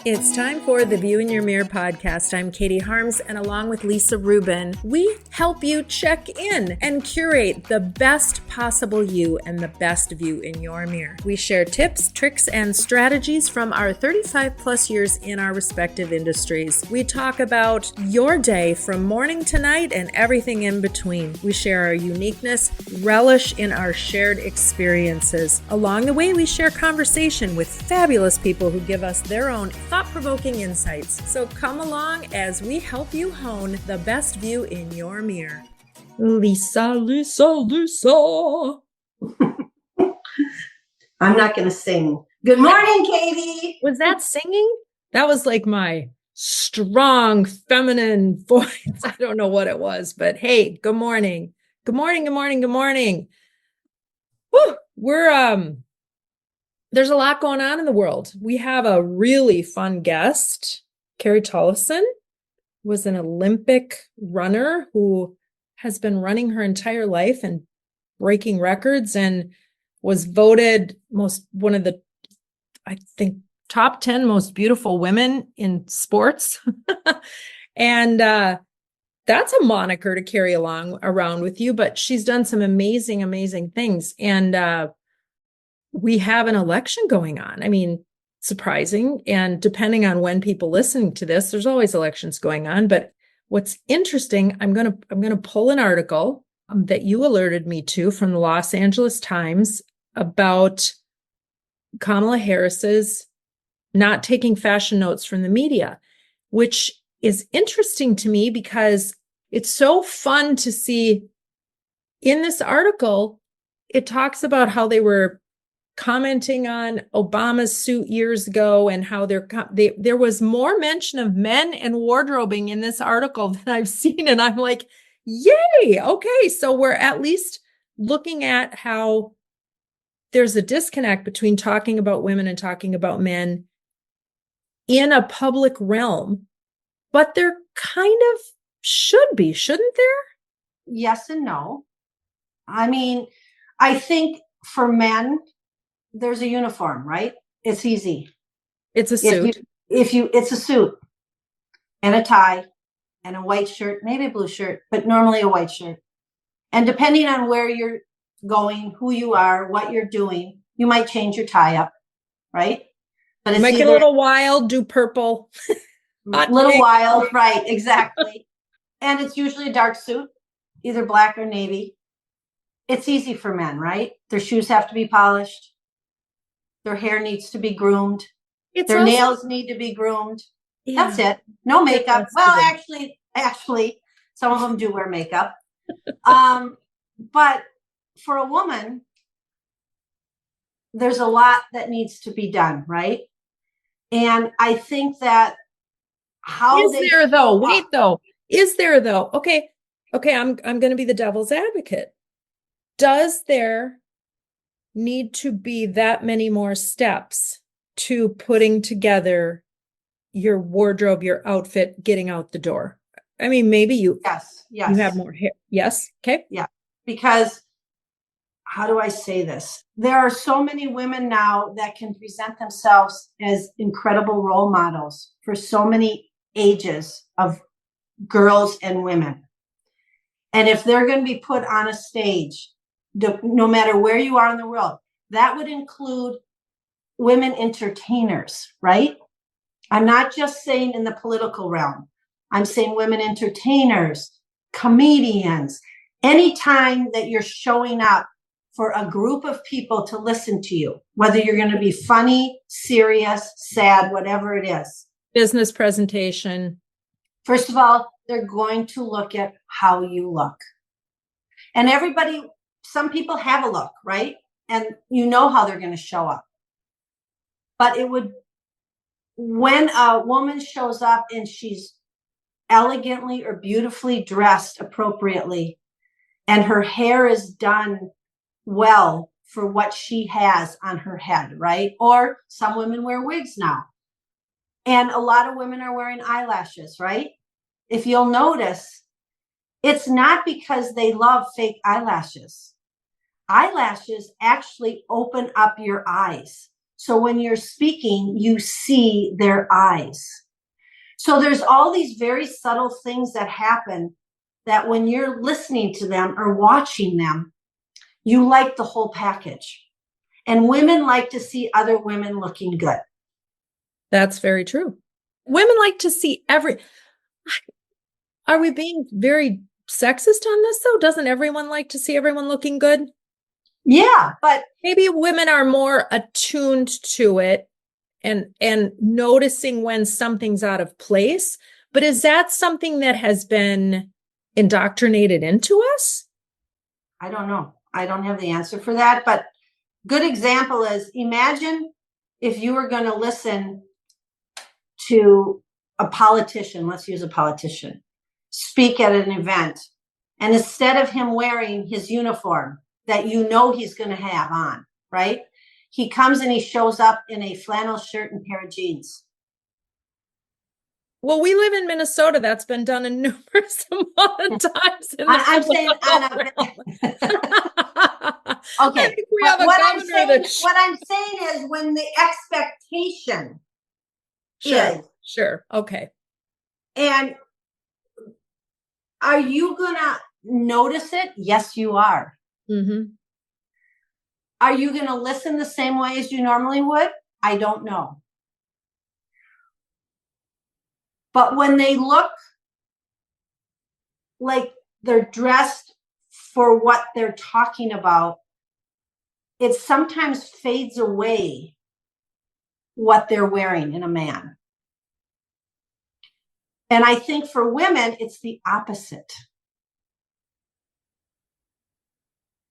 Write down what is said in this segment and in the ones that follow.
It's time for the View in Your Mirror podcast. I'm Katie Harms, and along with Lisa Rubin, we help you check in and curate the best possible you and the best view in your mirror. We share tips, tricks, and strategies from our 35 plus years in our respective industries. We talk about your day from morning to night and everything in between. We share our uniqueness, relish in our shared experiences. Along the way, we share conversation with fabulous people who give us their own thought-provoking insights. So come along as we help you hone the best view in your mirror. Lisa. I'm not going to sing. Good morning, Katie. Was that singing? That was like my strong feminine voice. I don't know what it was, but hey, good morning. Good morning, good morning, good morning. Woo! There's a lot going on in the world. We have a really fun guest. Carrie Tollefson was an Olympic runner who has been running her entire life and breaking records and was voted one of the, I think, top 10 most beautiful women in sports. And that's a moniker to carry around with you, but she's done some amazing, amazing things. And we have an election going on. I mean, surprising. And depending on when people listening to this, there's always elections going on. But what's interesting, I'm going to pull an article that you alerted me to from the Los Angeles Times about Kamala Harris's not taking fashion notes from the media, which is interesting to me because it's so fun to see in this article. It talks about how they were commenting on Obama's suit years ago and how there was more mention of men and wardrobing in this article than I've seen. And I'm like, yay. Okay. So we're at least looking at how there's a disconnect between talking about women and talking about men in a public realm, but there kind of should be, shouldn't there? Yes and no. I mean, I think for men, there's a uniform, right? It's easy. It's a suit. It's a suit and a tie and a white shirt, maybe a blue shirt, but normally a white shirt. And depending on where you're going, who you are, what you're doing, you might change your tie up, right? But it's get a little wild, do purple. Little wild, right, exactly. And it's usually a dark suit, either black or navy. It's easy for men, right? Their shoes have to be polished. Their hair needs to be groomed. Their nails need to be groomed. Yeah. That's it. No makeup. Well, actually, some of them do wear makeup. But for a woman, there's a lot that needs to be done, right? And I think that Is there though? Okay, I'm going to be the devil's advocate. Does there need to be that many more steps to putting together your wardrobe, your outfit, getting out the door? I mean, maybe you have more hair. Yes. Okay. Yeah. Because how do I say this? There are so many women now that can present themselves as incredible role models for so many ages of girls and women. And if they're going to be put on a stage, no matter where you are in the world, that would include women entertainers, right? I'm not just saying in the political realm. I'm saying women entertainers, comedians, anytime that you're showing up for a group of people to listen to you, whether you're going to be funny, serious, sad, whatever it is. Business presentation. First of all, they're going to look at how you look. And some people have a look, right? And you know how they're going to show up. But when a woman shows up and she's elegantly or beautifully dressed appropriately, and her hair is done well for what she has on her head, right? Or some women wear wigs now. And a lot of women are wearing eyelashes, right? If you'll notice, it's not because they love fake eyelashes. Eyelashes actually open up your eyes. So when you're speaking, you see their eyes. So there's all these very subtle things that happen that when you're listening to them or watching them, you like the whole package. And women like to see other women looking good. That's very true. Women like to see Are we being very sexist on this though? Doesn't everyone like to see everyone looking good? Yeah, but maybe women are more attuned to it and noticing when something's out of place. But is that something that has been indoctrinated into us? I don't know. I don't have the answer for that. But good example is, imagine if you were going to listen to a politician, let's use a politician, speak at an event, and instead of him wearing his uniform that you know he's going to have on, right? He comes and he shows up in a flannel shirt and pair of jeans. Well, we live in Minnesota. That's been done a numerous amount of times. I'm saying okay. What I'm saying is when the expectation is. Sure. Okay. And are you going to notice it? Yes, you are. Mm-hmm. Are you going to listen the same way as you normally would? I don't know. But when they look like they're dressed for what they're talking about, it sometimes fades away what they're wearing in a man. And I think for women, it's the opposite.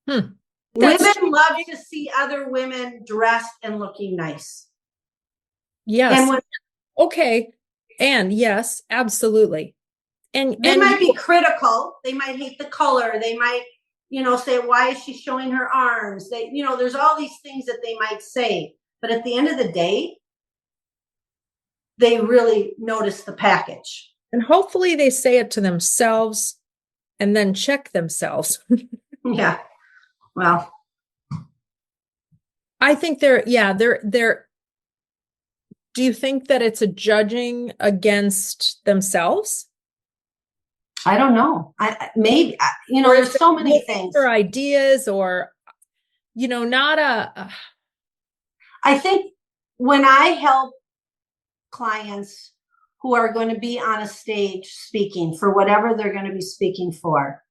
Women love to see other women dressed and looking nice. Yes. Okay. And yes, absolutely. And they might be critical. They might hate the color. They might, say, why is she showing her arms? There's all these things that they might say. But at the end of the day, they really notice the package. And hopefully they say it to themselves and then check themselves. Yeah. Well, I think they're do you think that it's a judging against themselves? I don't know. Maybe, there's so many things. For ideas or, I think when I help clients who are going to be on a stage speaking for whatever they're going to be speaking for,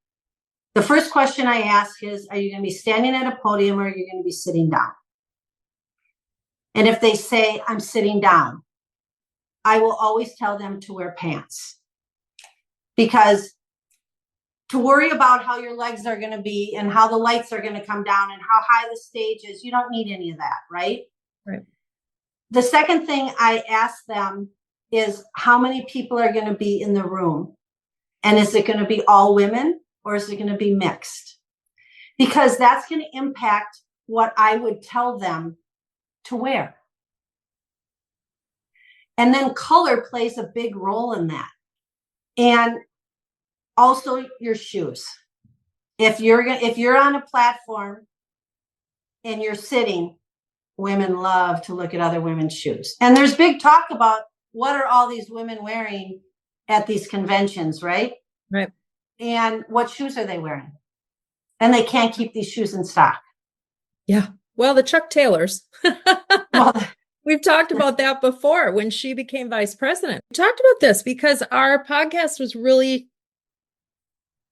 the first question I ask is, are you going to be standing at a podium or are you going to be sitting down? And if they say, I'm sitting down, I will always tell them to wear pants. Because to worry about how your legs are going to be and how the lights are going to come down and how high the stage is, you don't need any of that, right? Right. The second thing I ask them is how many people are going to be in the room? And is it going to be all women or is it going to be mixed? Because that's going to impact what I would tell them to wear. And then color plays a big role in that. And also your shoes. If you're on a platform and you're sitting, women love to look at other women's shoes. And there's big talk about what are all these women wearing at these conventions, right? Right. And what shoes are they wearing? And they can't keep these shoes in stock. Yeah. Well, the Chuck Taylors. We've talked about that before when she became vice president. We talked about this because our podcast was really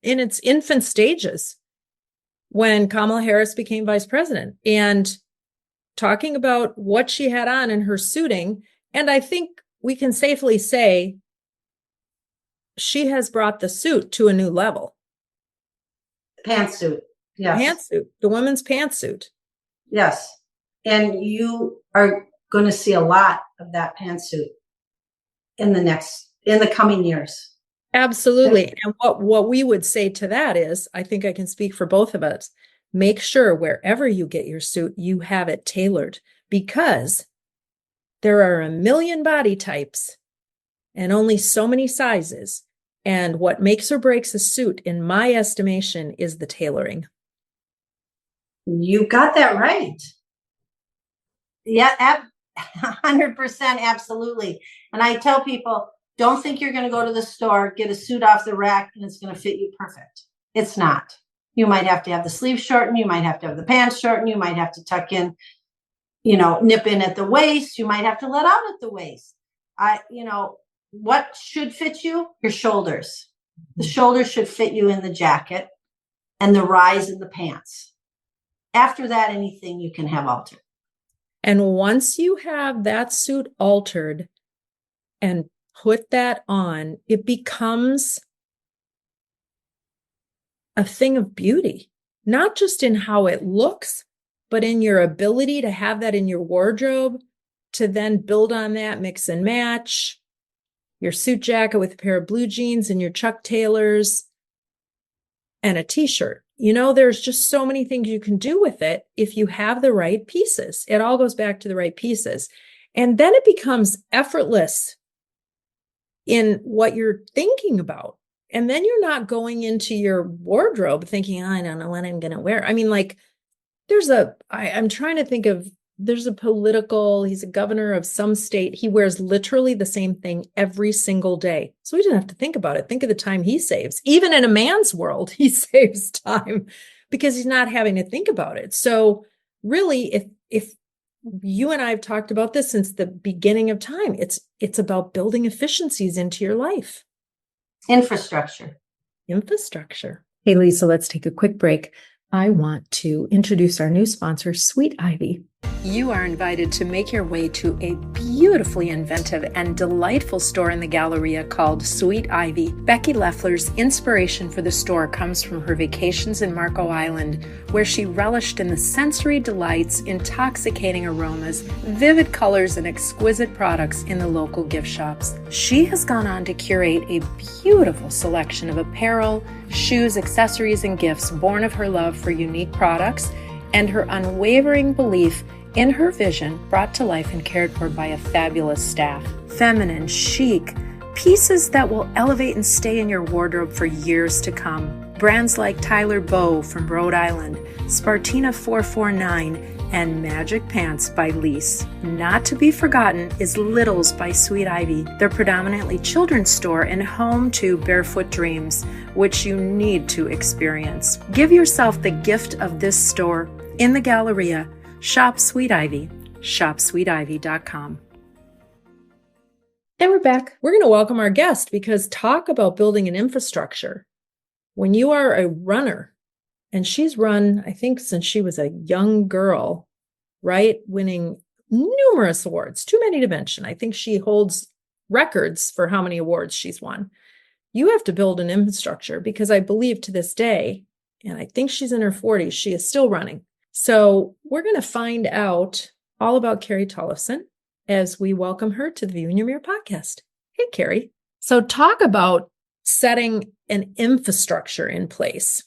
in its infant stages when Kamala Harris became vice president and talking about what she had on in her suiting. And I think we can safely say she has brought the suit to a new level. Pantsuit. Yes. Pantsuit. The women's pantsuit. Yes. And you are going to see a lot of that pantsuit in the coming years. Absolutely. And what we would say to that is, I think I can speak for both of us, make sure wherever you get your suit, you have it tailored, because there are a million body types and only so many sizes. And what makes or breaks a suit, in my estimation, is the tailoring. You got that right. Yeah, 100%, absolutely. And I tell people, don't think you're going to go to the store, get a suit off the rack, and it's going to fit you perfect. It's not. You might have to have the sleeves shortened. You might have to have the pants shortened. You might have to tuck in, nip in at the waist. You might have to let out at the waist. What should fit you? Your shoulders. The shoulders should fit you in the jacket and the rise in the pants. After that, anything you can have altered. And once you have that suit altered and put that on, it becomes a thing of beauty, not just in how it looks, but in your ability to have that in your wardrobe, to then build on that, mix and match your suit jacket with a pair of blue jeans and your Chuck Taylors and a t-shirt. There's just so many things you can do with it if you have the right pieces. It all goes back to the right pieces. And then it becomes effortless in what you're thinking about. And then you're not going into your wardrobe thinking, I don't know what I'm going to wear. I mean, like I'm trying to think of, he's a governor of some state. He wears literally the same thing every single day. So he doesn't have to think about it. Think of the time he saves. Even in a man's world, he saves time because he's not having to think about it. So really, if you and I have talked about this since the beginning of time, it's about building efficiencies into your life. Infrastructure. Hey, Lisa, let's take a quick break. I want to introduce our new sponsor, Sweet Ivy. You are invited to make your way to a beautifully inventive and delightful store in the Galleria called Sweet Ivy. Becky Leffler's inspiration for the store comes from her vacations in Marco Island, where she relished in the sensory delights, intoxicating aromas, vivid colors, and exquisite products in the local gift shops. She has gone on to curate a beautiful selection of apparel, shoes, accessories, and gifts born of her love for unique products and her unwavering belief in her vision, brought to life and cared for by a fabulous staff. Feminine, chic, pieces that will elevate and stay in your wardrobe for years to come. Brands like Tyler Bow from Rhode Island, Spartina 449, and Magic Pants by Lise. Not to be forgotten is Littles by Sweet Ivy, their predominantly children's store and home to Barefoot Dreams, which you need to experience. Give yourself the gift of this store in the Galleria. Shop Sweet Ivy. ShopSweetIvy.com. And we're back. We're going to welcome our guest because talk about building an infrastructure. When you are a runner, and she's run, I think, since she was a young girl, right? Winning numerous awards, too many to mention. I think she holds records for how many awards she's won. You have to build an infrastructure because I believe to this day, and I think she's in her 40s, she is still running. So we're going to find out all about Carrie Tollefson as we welcome her to the View in Your Mirror podcast. Hey, Carrie. So talk about setting an infrastructure in place.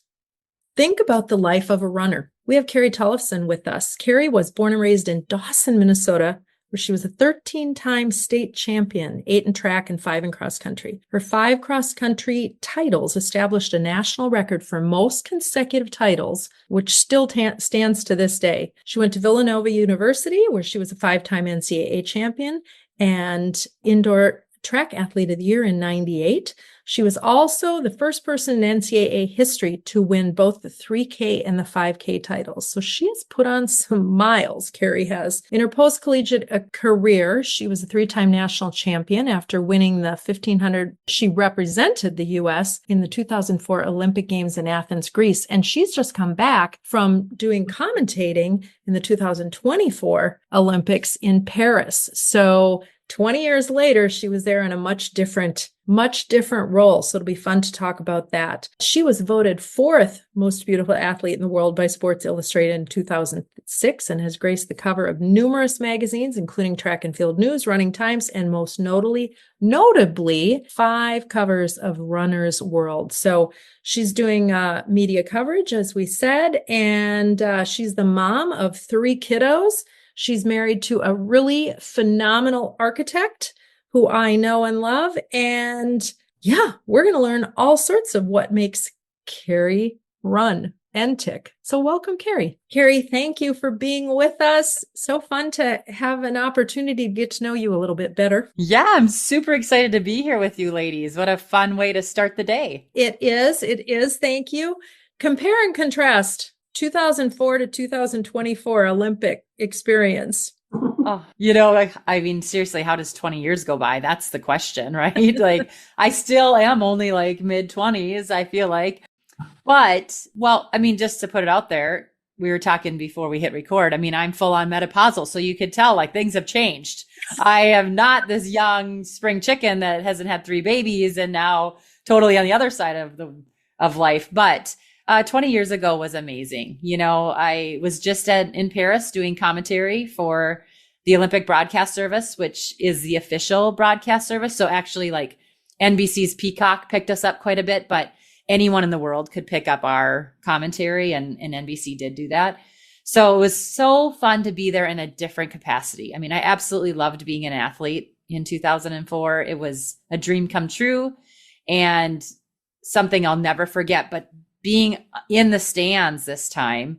Think about the life of a runner. We have Carrie Tollefson with us. Carrie was born and raised in Dawson, Minnesota, where she was a 13-time state champion, 8 in track and 5 in cross country. Her 5 cross country titles established a national record for most consecutive titles, which still stands to this day. She went to Villanova University, where she was a 5-time NCAA champion and indoor track athlete of the year in 98. She was also the first person in NCAA history to win both the 3K and the 5K titles. So she has put on some miles, Carrie has. In her post-collegiate career, she was a 3-time national champion after winning the 1500. She represented the U.S. in the 2004 Olympic Games in Athens, Greece. And she's just come back from doing commentating in the 2024 Olympics in Paris. So 20 years later, she was there in a much different role. So it'll be fun to talk about that. She was voted 4th most beautiful athlete in the world by Sports Illustrated in 2006 and has graced the cover of numerous magazines, including Track and Field News, Running Times, and most notably 5 covers of Runner's World. So she's doing media coverage, as we said, and she's the mom of 3 kiddos. She's married to a really phenomenal architect who I know and love. And yeah, we're going to learn all sorts of what makes Carrie run. and tick. So welcome, Carrie. Carrie, thank you for being with us. So fun to have an opportunity to get to know you a little bit better. Yeah, I'm super excited to be here with you ladies. What a fun way to start the day. It is. It is. Thank you. Compare and contrast 2004 to 2024 Olympic experience. Oh, seriously, how does 20 years go by? That's the question, right? Like, I still am only like mid 20s, I feel like. But, just to put it out there, we were talking before we hit record. I'm full on menopausal, so you could tell like things have changed. I am not this young spring chicken that hasn't had 3 babies and now totally on the other side of life. But 20 years ago was amazing. I was just in Paris doing commentary for the Olympic broadcast service, which is the official broadcast service. So actually like NBC's Peacock picked us up quite a bit, but anyone in the world could pick up our commentary, and NBC did do that. So it was so fun to be there in a different capacity. I absolutely loved being an athlete in 2004. It was a dream come true and something I'll never forget. But being in the stands this time,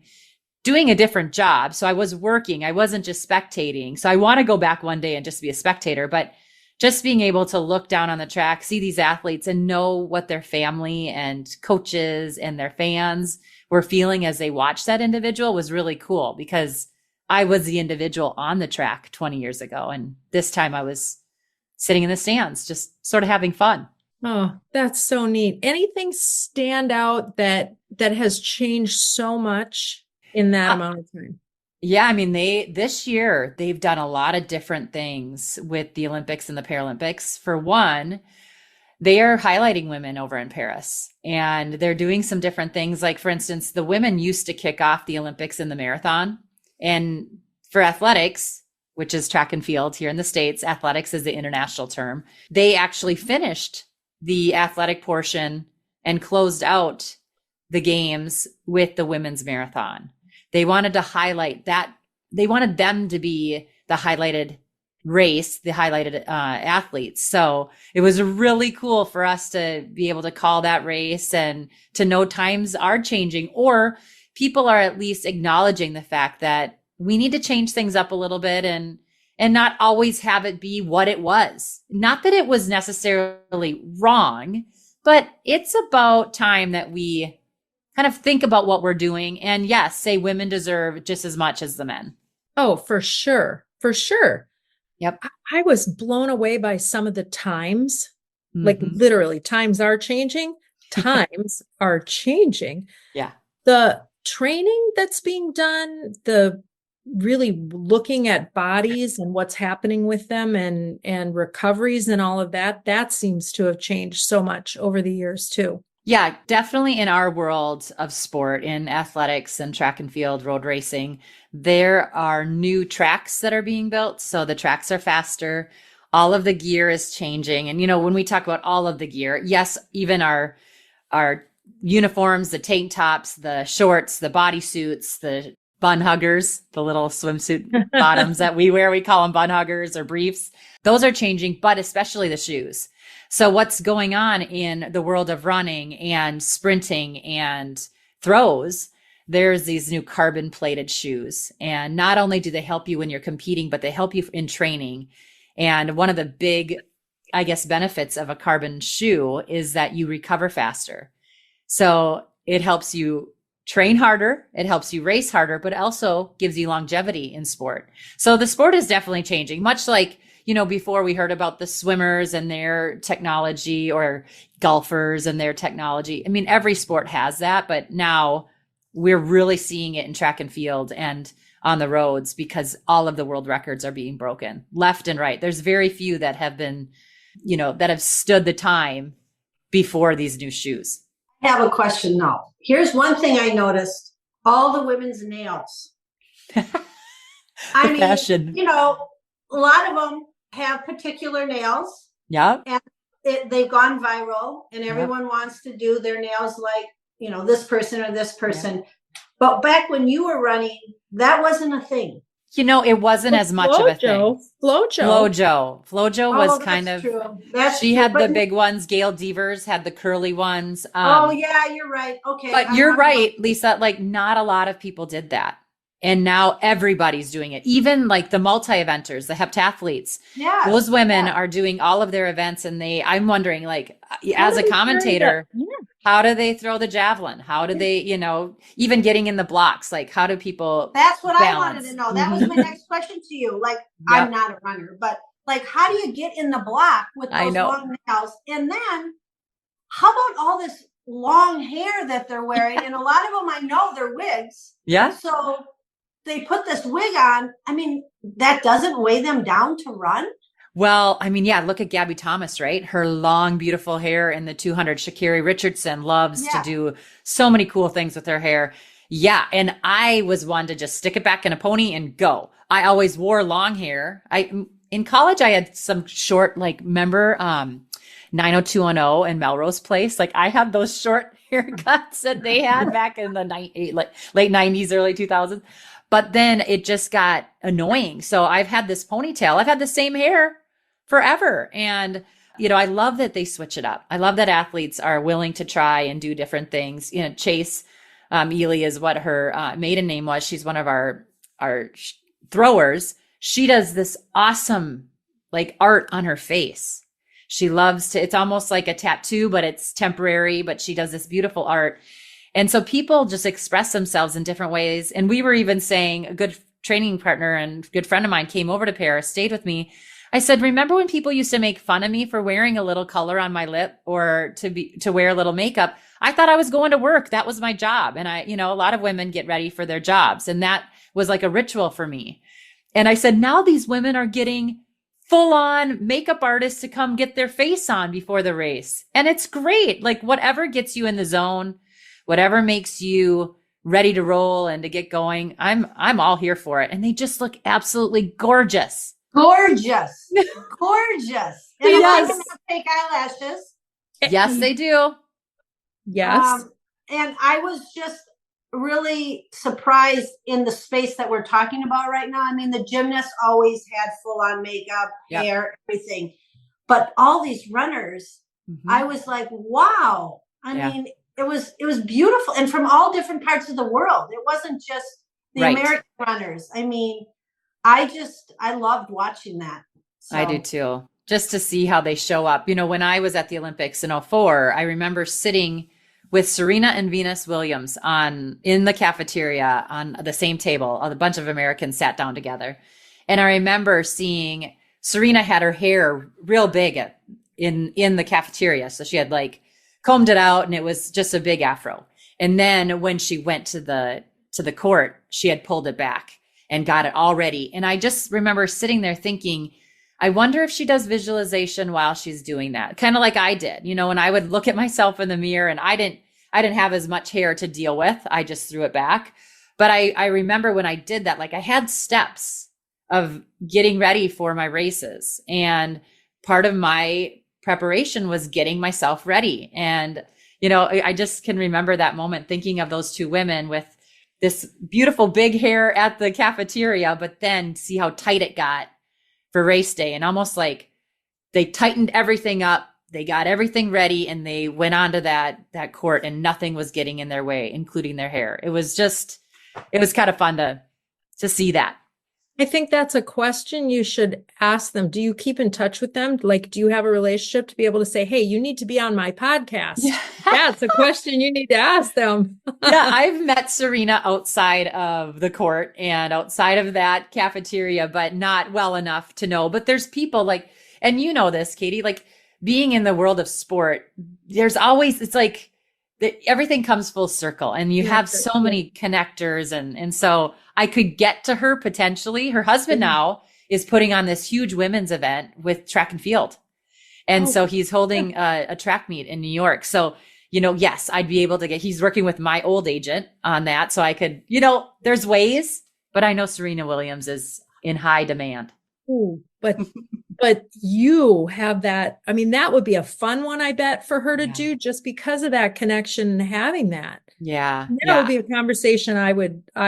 doing a different job. So I was working, I wasn't just spectating. So I want to go back one day and just be a spectator, but just being able to look down on the track, see these athletes and know what their family and coaches and their fans were feeling as they watched that individual was really cool, because I was the individual on the track 20 years ago. And this time I was sitting in the stands, just sort of having fun. Oh, that's so neat. Anything stand out that has changed so much in that amount of time? Yeah, this year they've done a lot of different things with the Olympics and the Paralympics. For one, they are highlighting women over in Paris, and they're doing some different things. Like, for instance, the women used to kick off the Olympics in the marathon. And for athletics, which is track and field here in the States, athletics is the international term. They actually finished the athletic portion and closed out the games with the women's marathon. They wanted to highlight that. They wanted them to be the highlighted race, the highlighted athletes. So it was really cool for us to be able to call that race and to know times are changing, or people are at least acknowledging the fact that we need to change things up a little bit and not always have it be what it was. Not that it was necessarily wrong, but it's about time that we kind of think about what we're doing. And yes, say women deserve just as much as the men. Oh, for sure. For sure. Yep. I was blown away by some of the times. Like literally, times are changing. Times are changing. Yeah. The training that's being done, the really looking at bodies and what's happening with them and recoveries and all of that seems to have changed so much over the years too. Yeah, definitely in our world of sport, in athletics and track and field, road racing, there are new tracks that are being built. So the tracks are faster. All of the gear is changing. And, when we talk about all of the gear, yes, even our uniforms, the tank tops, the shorts, the bodysuits, the bun huggers, the little swimsuit bottoms that we wear, we call them bun huggers or briefs. Those are changing, but especially the shoes. So what's going on in the world of running and sprinting and throws, there's these new carbon plated shoes. And not only do they help you when you're competing, but they help you in training. And one of the big, benefits of a carbon shoe is that you recover faster. So it helps you train harder, it helps you race harder, but it also gives you longevity in sport. So the sport is definitely changing, much like before we heard about the swimmers and their technology, or golfers and their technology. Every sport has that, but now we're really seeing it in track and field and on the roads, because all of the world records are being broken left and right. There's very few that have been, that have stood the time before these new shoes. I have a question now. Here's one thing I noticed: all the women's nails. Fashion. A lot of them have particular nails. Yeah. And they've gone viral, and everyone wants to do their nails like, this person or this person. Yeah. But back when you were running, that wasn't a thing. It wasn't as much of a thing. Flojo. Flojo was that's kind of, true. That's she true. had But the big ones. Gail Devers had the curly ones. yeah, you're right. Okay. But you're right, Lisa, like not a lot of people did that. And now everybody's doing it. Even like the multi-eventers, the heptathletes. Yeah. Those women are doing all of their events, and I'm wondering, like, as a commentator, how do they throw the javelin? How do they, even getting in the blocks? Like, how do people That's what balance? I wanted to know. That was my next question to you. Like, I'm not a runner, but like, how do you get in the block with those long nails? And then how about all this long hair that they're wearing? And a lot of them, I know they're wigs. Yeah. So they put this wig on. I mean, that doesn't weigh them down to run. Well, I mean, look at Gabby Thomas, right? Her long, beautiful hair in the 200. Sha'Carri Richardson loves to do so many cool things with her hair. Yeah. And I was one to just stick it back in a pony and go. I always wore long hair. In college, I had some short, like, remember 90210 and Melrose Place? Like, I had those short haircuts that they had back in the late 90s, early 2000s. But then it just got annoying. So I've had this ponytail. I've had the same hair forever. And, I love that they switch it up. I love that athletes are willing to try and do different things. Chase Ely is what her maiden name was. She's one of our throwers. She does this awesome, like, art on her face. She loves to, it's almost like a tattoo, but it's temporary, but she does this beautiful art. And so people just express themselves in different ways. And we were even saying, a good training partner and good friend of mine came over to Paris, stayed with me. I said, remember when people used to make fun of me for wearing a little color on my lip or to wear a little makeup? I thought I was going to work. That was my job. And a lot of women get ready for their jobs. And that was like a ritual for me. And I said, now these women are getting full on makeup artists to come get their face on before the race. And it's great. Like, whatever gets you in the zone, whatever makes you ready to roll and to get going, I'm all here for it. And they just look absolutely gorgeous. Gorgeous. Gorgeous. And a lot of them have fake eyelashes. Yes, they do. Yes. And I was just really surprised in the space that we're talking about right now. I mean, the gymnasts always had full on makeup, hair, everything. But all these runners, I was like, wow. I mean, it was beautiful. And from all different parts of the world. It wasn't just the American runners. I mean, I loved watching that. So. I do too. Just to see how they show up. When I was at the Olympics in 2004, I remember sitting with Serena and Venus Williams in the cafeteria on the same table. A bunch of Americans sat down together. And I remember seeing Serena had her hair real big in the cafeteria. So she had like combed it out and it was just a big afro. And then when she went to the court, she had pulled it back and got it all ready. And I just remember sitting there thinking, I wonder if she does visualization while she's doing that. Kind of like I did, when I would look at myself in the mirror and I didn't have as much hair to deal with. I just threw it back. But I remember when I did that, like I had steps of getting ready for my races. And part of my preparation was getting myself ready. And, I just can remember that moment thinking of those two women with this beautiful big hair at the cafeteria, but then see how tight it got for race day. And almost like they tightened everything up, they got everything ready, and they went onto that court and nothing was getting in their way, including their hair. It was kind of fun to see that. I think that's a question you should ask them. Do you keep in touch with them? Like, do you have a relationship to be able to say, hey, you need to be on my podcast? Yeah, it's a question you need to ask them. Yeah, I've met Serena outside of the court and outside of that cafeteria, but not well enough to know. But there's people like, and you know this, Katie, like being in the world of sport, there's always, it's like everything comes full circle and you have so many connectors. And so I could get to her potentially. Her husband now is putting on this huge women's event with track and field. And so he's holding a track meet in New York. So, yes, I'd be able to he's working with my old agent on that. So I could, there's ways, but I know Serena Williams is in high demand. Ooh, but you have that. I mean, that would be a fun one, I bet, for her to do just because of that connection and having that. Yeah. That would be a conversation I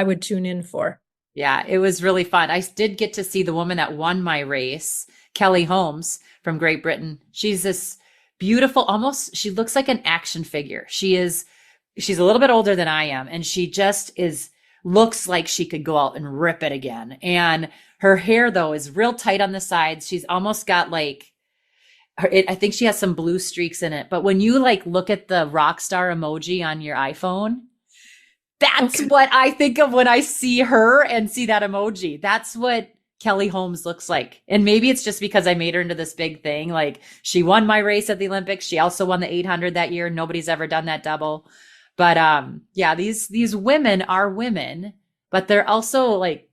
would tune in for. Yeah, it was really fun. I did get to see the woman that won my race, Kelly Holmes from Great Britain. She's this beautiful, almost, she looks like an action figure. She's a little bit older than I am, and she just looks like she could go out and rip it again. And her hair, though, is real tight on the sides. She's almost got like, I think she has some blue streaks in it. But when you like look at the rock star emoji on your iPhone, that's what I think of when I see her and see that emoji. That's what Kelly Holmes looks like. And maybe it's just because I made her into this big thing. Like she won my race at the Olympics. She also won the 800 that year. Nobody's ever done that double. But yeah, these women are women, but they're also like,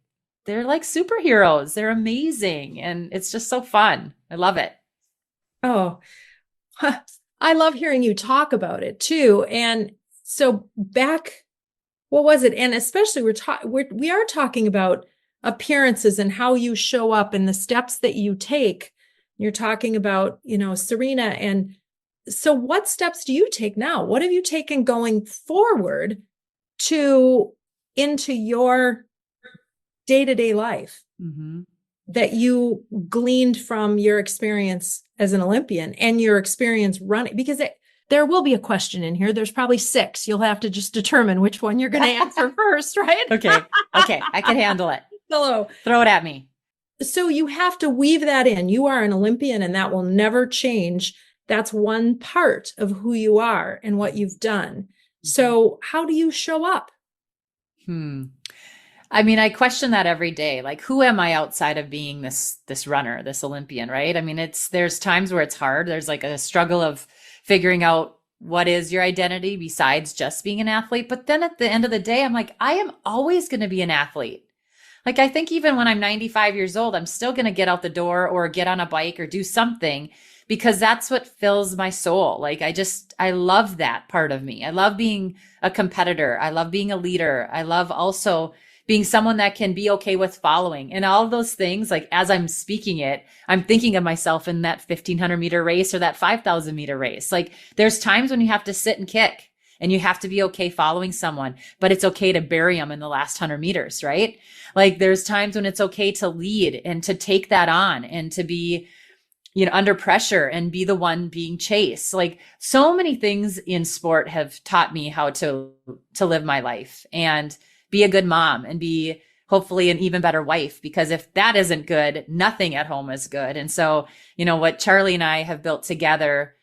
they're like superheroes. They're amazing. And it's just so fun. I love it. Oh, I love hearing you talk about it too. And so back, what was it? And especially we are talking about appearances and how you show up and the steps that you take. You're talking about, Serena. And so what steps do you take now? What have you taken going forward into your day-to-day life that you gleaned from your experience as an Olympian and your experience running? Because there will be a question in here. There's probably 6. You'll have to just determine which one you're going to answer first, right? Okay. I can handle it. Hello. Throw it at me. So you have to weave that in. You are an Olympian and that will never change. That's one part of who you are and what you've done. So how do you show up? I mean, I question that every day. Like, who am I outside of being this runner, this Olympian, right? I mean, there's times where it's hard. There's like a struggle of figuring out what is your identity besides just being an athlete. But then at the end of the day, I'm like, I am always going to be an athlete. Like, I think even when I'm 95 years old, I'm still going to get out the door or get on a bike or do something because that's what fills my soul. Like, I love that part of me. I love being a competitor. I love being a leader. I love also being someone that can be okay with following and all of those things. Like as I'm speaking it, I'm thinking of myself in that 1500 meter race or that 5000 meter race. Like there's times when you have to sit and kick and you have to be okay following someone, but it's okay to bury them in the last 100 meters, right? Like there's times when it's okay to lead and to take that on and to be, under pressure and be the one being chased. Like so many things in sport have taught me how to live my life and be a good mom and be hopefully an even better wife, because if that isn't good, nothing at home is good. And so, what Charlie and I have built together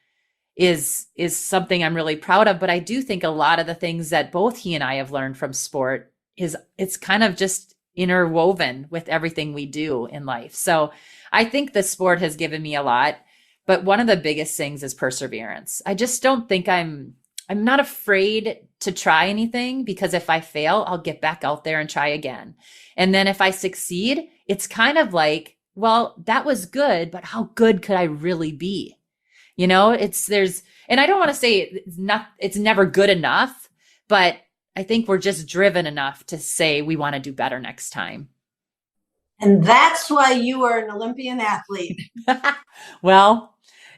is something I'm really proud of. But I do think a lot of the things that both he and I have learned from sport it's kind of just interwoven with everything we do in life. So I think the sport has given me a lot, but one of the biggest things is perseverance. I just don't think I'm not afraid to try anything, because if I fail, I'll get back out there and try again. And then if I succeed, it's kind of like, well, that was good, but how good could I really be? And I don't want to say it's never good enough, but I think we're just driven enough to say we want to do better next time. And that's why you are an Olympian athlete. Well,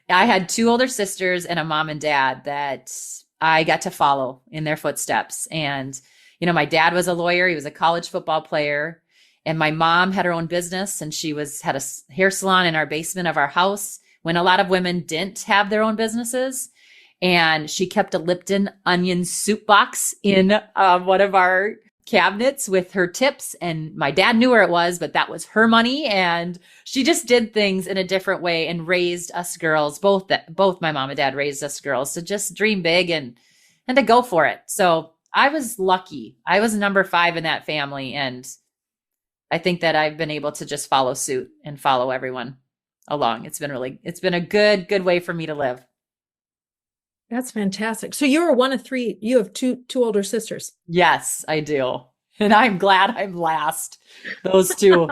I had 2 older sisters and a mom and dad that I got to follow in their footsteps. And, my dad was a lawyer. He was a college football player. And my mom had her own business, and she had a hair salon in our basement of our house when a lot of women didn't have their own businesses. And she kept a Lipton onion soup box in one of our cabinets with her tips. And my dad knew where it was, but that was her money. And she just did things in a different way and raised us girls. Both my mom and dad raised us girls to just dream big and to go for it. So I was lucky. I was number 5 in that family. And I think that I've been able to just follow suit and follow everyone along. It's been a good way for me to live. That's fantastic. So you're one of 3. You have two older sisters. Yes, I do. And I'm glad I'm last. Those 2,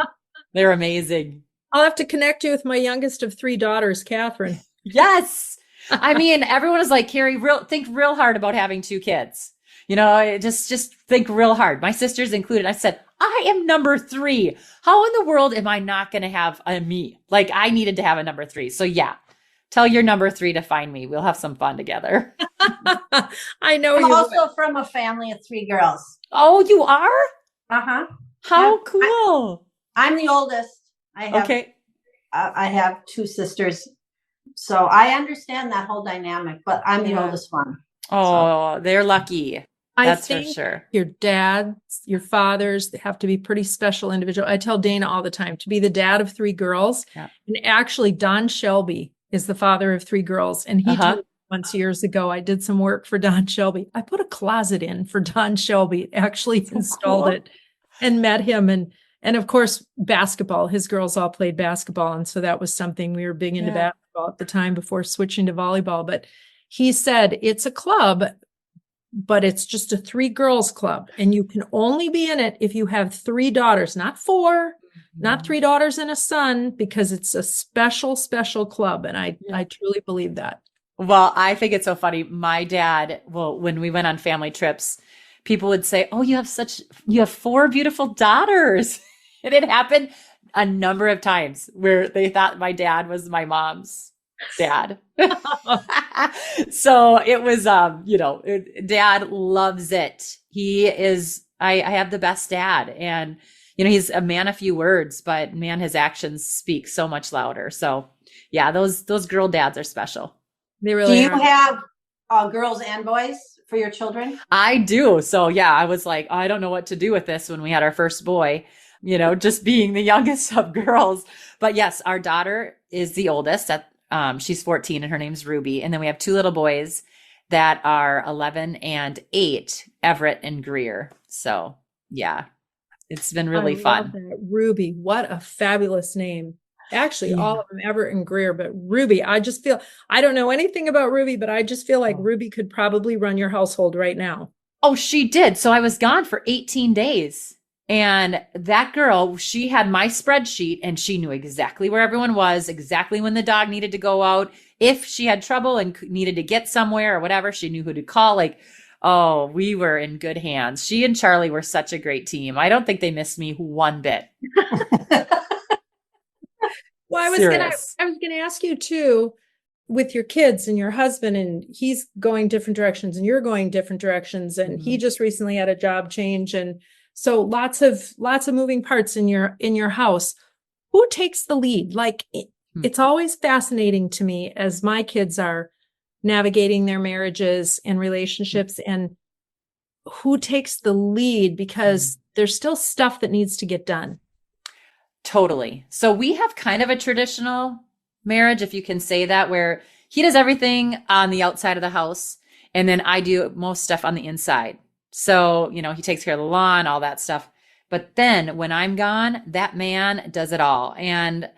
they're amazing. I'll have to connect you with my youngest of 3 daughters, Catherine. Yes. I mean, everyone is like, Carrie, think real hard about having 2 kids. Just think real hard. My sisters included. I said, I am number 3. How in the world am I not going to have a me? Like I needed to have a number 3. So yeah. Tell your number 3 to find me. We'll have some fun together. I know I'm you also from a family of 3 girls. Oh, you are? Uh-huh. How cool. I'm the oldest. Okay. I have two sisters. So I understand that whole dynamic, but I'm the oldest one. Oh, they're lucky. I That's for think sure. your dads, your fathers, they have to be pretty special individual. I tell Dana all the time to be the dad of three girls. Yeah. And actually, Don Shelby is the father of three girls. And he told me once years ago, I did some work for Don Shelby. I put a closet in for Don Shelby, actually installed it and met him. And of course, basketball, his girls all played basketball. And so that was something we were big into basketball at the time before switching to volleyball. But he said, it's a club, but it's just a three girls club. And you can only be in it if you have three daughters, not four, not three daughters and a son, because it's a special, special club. And I truly believe that. Well, I think it's so funny. My dad, when we went on family trips, people would say, oh, you have four beautiful daughters. And it happened a number of times where they thought my dad was my mom's dad. So it was, dad loves it. He is, I have the best dad, and, he's a man of few words, but man, his actions speak so much louder. So yeah, those girl dads are special. They really are. Do you have girls and boys for your children? I do. So yeah, I was like, I don't know what to do with this when we had our first boy, just being the youngest of girls. But yes, our daughter is the oldest. She's 14 and her name's Ruby. And then we have two little boys that are 11 and 8, Everett and Greer. So yeah, it's been really fun. Ruby, what a fabulous name. Actually, all of them, Everett and Greer, but Ruby, I don't know anything about Ruby, but I just feel like Ruby could probably run your household right now. Oh, she did. So I was gone for 18 days. And that girl, she had my spreadsheet and she knew exactly where everyone was, exactly when the dog needed to go out. If she had trouble and needed to get somewhere or whatever, she knew who to call. Like, oh, we were in good hands. She and Charlie were such a great team. I don't think they missed me one bit. Well, I was going to ask you too, with your kids and your husband, and he's going different directions and you're going different directions. And he just recently had a job change. And so lots of moving parts in your house. Who takes the lead? Like it's always fascinating to me as my kids are navigating their marriages and relationships, and who takes the lead, because there's still stuff that needs to get done. Totally. So we have kind of a traditional marriage, if you can say that, where he does everything on the outside of the house and then I do most stuff on the inside. So, he takes care of the lawn, all that stuff. But then when I'm gone, that man does it all. And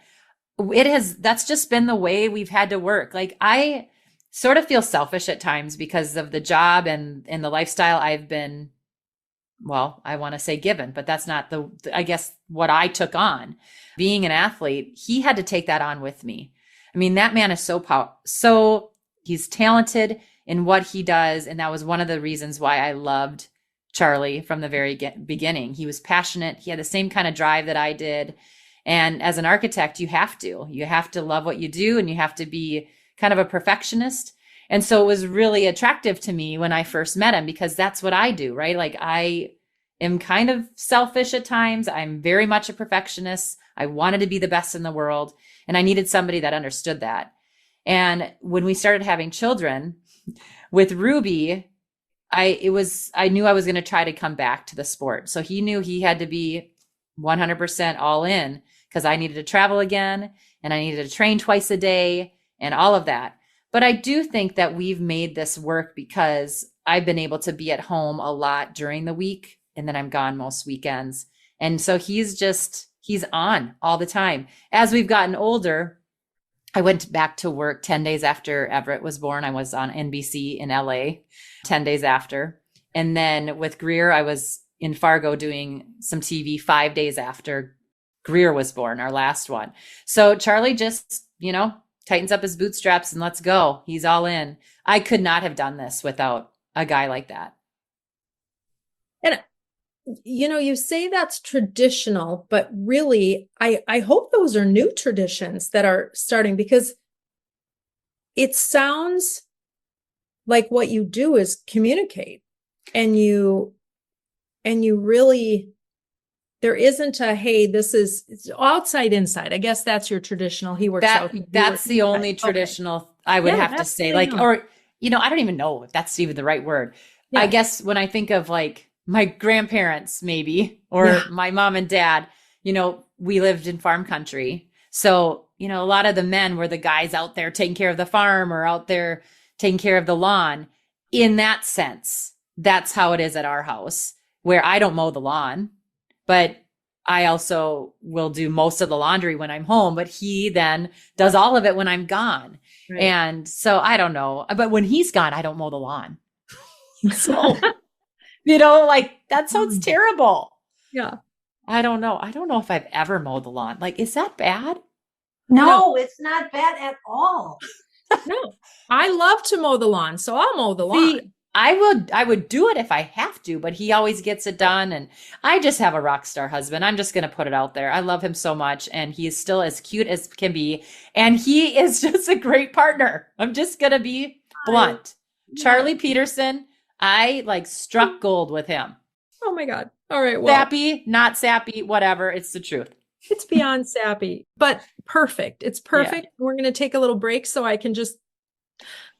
that's just been the way we've had to work. Like I sort of feel selfish at times because of the job and the lifestyle I've been, well, I want to say given, but that's not I guess what I took on. Being an athlete, he had to take that on with me. I mean, that man is so he's talented in what he does. And that was one of the reasons why I loved Charlie from the very beginning. He was passionate. He had the same kind of drive that I did. And as an architect, you have to love what you do, and you have to be kind of a perfectionist. And so it was really attractive to me when I first met him, because that's what I do, right? Like I am kind of selfish at times. I'm very much a perfectionist. I wanted to be the best in the world, and I needed somebody that understood that. And when we started having children with Ruby, I knew I was going to try to come back to the sport. So he knew he had to be 100% all in, because I needed to travel again and I needed to train twice a day and all of that. But I do think that we've made this work because I've been able to be at home a lot during the week, and then I'm gone most weekends. And so he's on all the time. As we've gotten older, I went back to work 10 days after Everett was born. I was on NBC in LA 10 days after. And then with Greer, I was in Fargo doing some TV 5 days after Greer was born, our last one. So Charlie just, tightens up his bootstraps and let's go. He's all in. I could not have done this without a guy like that. And, you say that's traditional, but really, I hope those are new traditions that are starting, because it sounds like what you do is communicate, and you really There isn't a, hey, it's outside, inside. I guess that's your traditional. He works out. That's the only Okay. traditional I would Yeah, have to that's say, what I like, know. or, I don't even know if that's even the right word. I Yeah. guess when I think of like my grandparents, maybe, or Yeah. my mom and dad, we lived in farm country. So, a lot of the men were the guys out there taking care of the farm or out there taking care of the lawn. In that sense, that's how it is at our house, where I don't mow the lawn, but I also will do most of the laundry when I'm home, but he then does all of it when I'm gone. Right. And so I don't know, but when he's gone, I don't mow the lawn. So, like that sounds terrible. Yeah. I don't know. I don't know if I've ever mowed the lawn. Like, is that bad? No, it's not bad at all. No, I love to mow the lawn, so I'll mow the lawn. See, I would do it if I have to, but he always gets it done. And I just have a rock star husband. I'm just going to put it out there. I love him so much. And he is still as cute as can be. And he is just a great partner. I'm just going to be blunt. Charlie Peterson, I like struck gold with him. Oh my God. All right. Well, Sappy, not sappy, whatever. It's the truth. it's beyond sappy, but perfect. It's perfect. Yeah. We're going to take a little break so I can just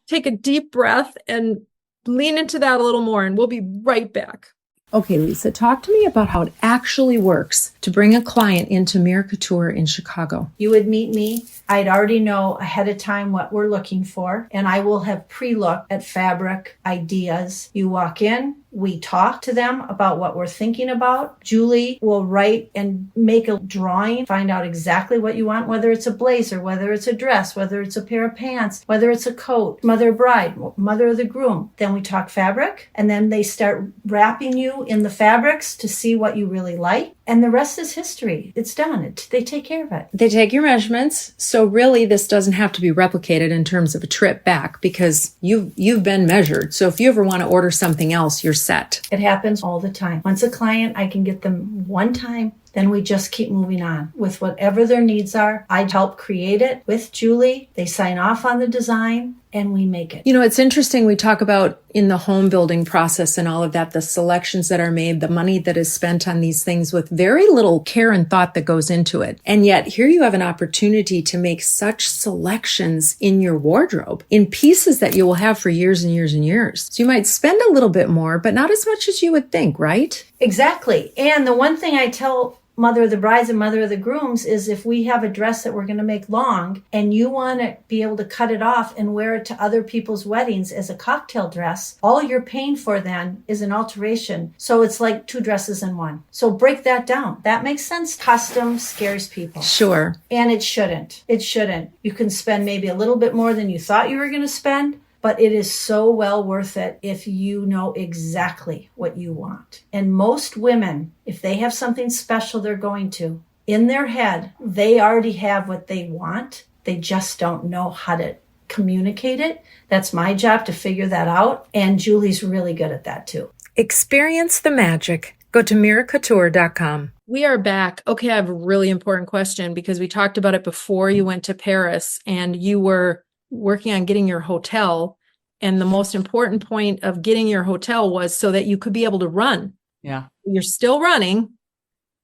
take a deep breath and lean into that a little more, and we'll be right back. Okay, Lisa, talk to me about how it actually works to bring a client into Mirror Couture in Chicago. You would meet me. I'd already know ahead of time what we're looking for, and I will have pre-looked at fabric ideas. You walk in, we talk to them about what we're thinking about. Julie will write and make a drawing, find out exactly what you want, whether it's a blazer, whether it's a dress, whether it's a pair of pants, whether it's a coat, mother of bride, mother of the groom. Then we talk fabric, and then they start wrapping you in the fabrics to see what you really like. And the rest is history. It's done. They take care of it. They take your measurements. So really, this doesn't have to be replicated in terms of a trip back because you've been measured. So if you ever want to order something else, you're set. It happens all the time. Once a client, I can get them one time, then we just keep moving on with whatever their needs are. I help create it with Julie. They sign off on the design and we make it. It's interesting. We talk about in the home building process and all of that, the selections that are made, the money that is spent on these things with very little care and thought that goes into it. And yet here you have an opportunity to make such selections in your wardrobe in pieces that you will have for years and years and years. So you might spend a little bit more, but not as much as you would think, right? Exactly. And the one thing I tell mother of the brides and mother of the grooms is if we have a dress that we're going to make long and you want to be able to cut it off and wear it to other people's weddings as a cocktail dress, all you're paying for then is an alteration. So it's like two dresses in one. So break that down. That makes sense. Custom scares people. Sure. And it shouldn't. It shouldn't. You can spend maybe a little bit more than you thought you were going to spend, but it is so well worth it if you know exactly what you want. And most women, if they have something special they're going to, in their head, they already have what they want. They just don't know how to communicate it. That's my job to figure that out. And Julie's really good at that too. Experience the magic. Go to miracouture.com. We are back. Okay, I have a really important question because we talked about it before you went to Paris and you were working on getting your hotel. And the most important point of getting your hotel was so that you could be able to run. Yeah. You're still running.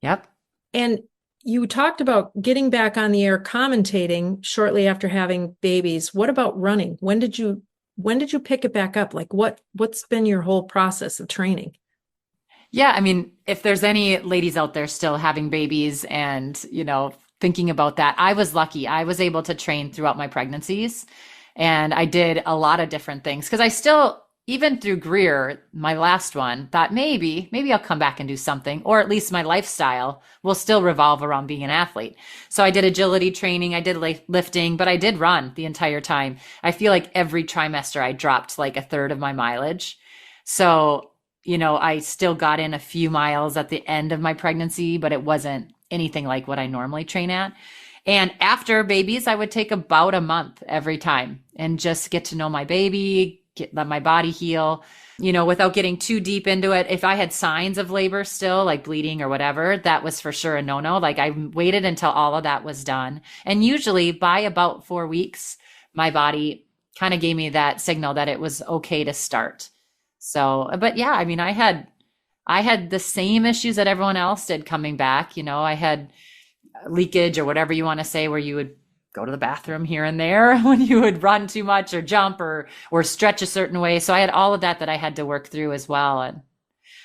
Yep. And you talked about getting back on the air commentating shortly after having babies. What about running? When did you pick it back up? Like what's been your whole process of training? Yeah. I mean, if there's any ladies out there still having babies and, thinking about that, I was lucky. I was able to train throughout my pregnancies and I did a lot of different things because I still, even through Greer, my last one, thought maybe I'll come back and do something, or at least my lifestyle will still revolve around being an athlete. So I did agility training, I did lifting, but I did run the entire time. I feel like every trimester I dropped like a third of my mileage. So, I still got in a few miles at the end of my pregnancy, but it wasn't anything like what I normally train at. And after babies, I would take about a month every time and just get to know my baby, let my body heal, without getting too deep into it. If I had signs of labor still, like bleeding or whatever, that was for sure a no-no. Like I waited until all of that was done. And usually by about 4 weeks, my body kind of gave me that signal that it was okay to start. So, but yeah, I mean, I had I had the same issues that everyone else did coming back. I had leakage or whatever you want to say, where you would go to the bathroom here and there when you would run too much or jump or stretch a certain way. So I had all of that I had to work through as well. And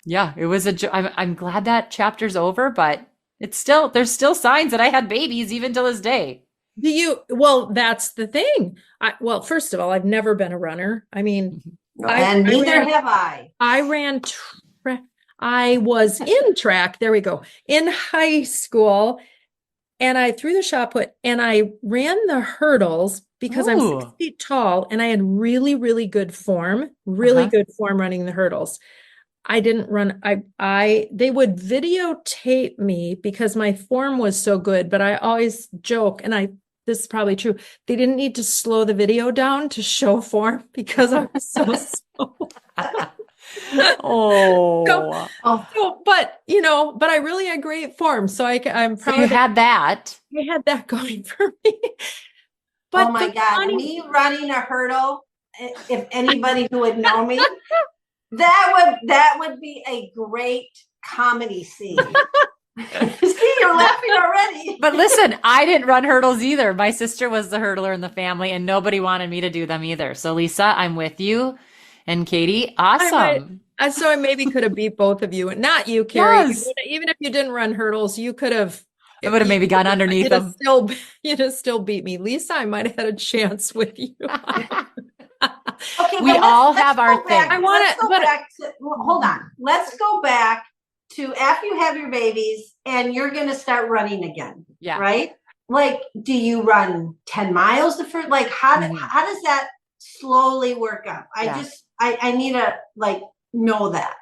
yeah, it was I'm glad that chapter's over, but there's still signs that I had babies even to this day. Well, that's the thing. Well, first of all, I've never been a runner. I mean, and neither have I. I ran I was in track. There we go. In high school, and I threw the shot put, and I ran the hurdles because I'm 6 feet tall, and I had really, really good form, good form running the hurdles. I didn't run. They would videotape me because my form was so good, but I always joke, and this is probably true. They didn't need to slow the video down to show form because I was so slow. But I really had great form. So I'm proud. So you had that. I had that going for me. But oh my God, me running a hurdle, if anybody who would know me, that would be a great comedy scene. See, you're laughing already. But listen, I didn't run hurdles either. My sister was the hurdler in the family, and nobody wanted me to do them either. So Lisa, I'm with you. And Katie, awesome. So I maybe could have beat both of you, and not you, Carrie. Yes. Even if you didn't run hurdles, you could have. I would have maybe gone underneath them. You'd have still beat me. Lisa, I might have had a chance with you. Okay, we all have our thing. Hold on. Let's go back to after you have your babies and you're going to start running again. Yeah. Right? Like, do you run 10 miles the first? Like, how does that slowly work up? I need to know that.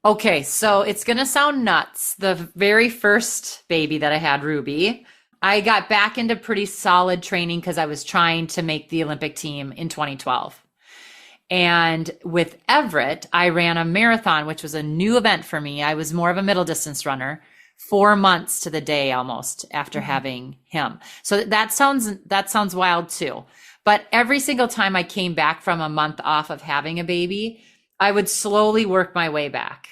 Okay, so it's going to sound nuts. The very first baby that I had, Ruby, I got back into pretty solid training because I was trying to make the Olympic team in 2012. And with Everett, I ran a marathon, which was a new event for me. I was more of a middle distance runner, 4 months to the day almost after having him. So that sounds wild too. But every single time I came back from a month off of having a baby, I would slowly work my way back.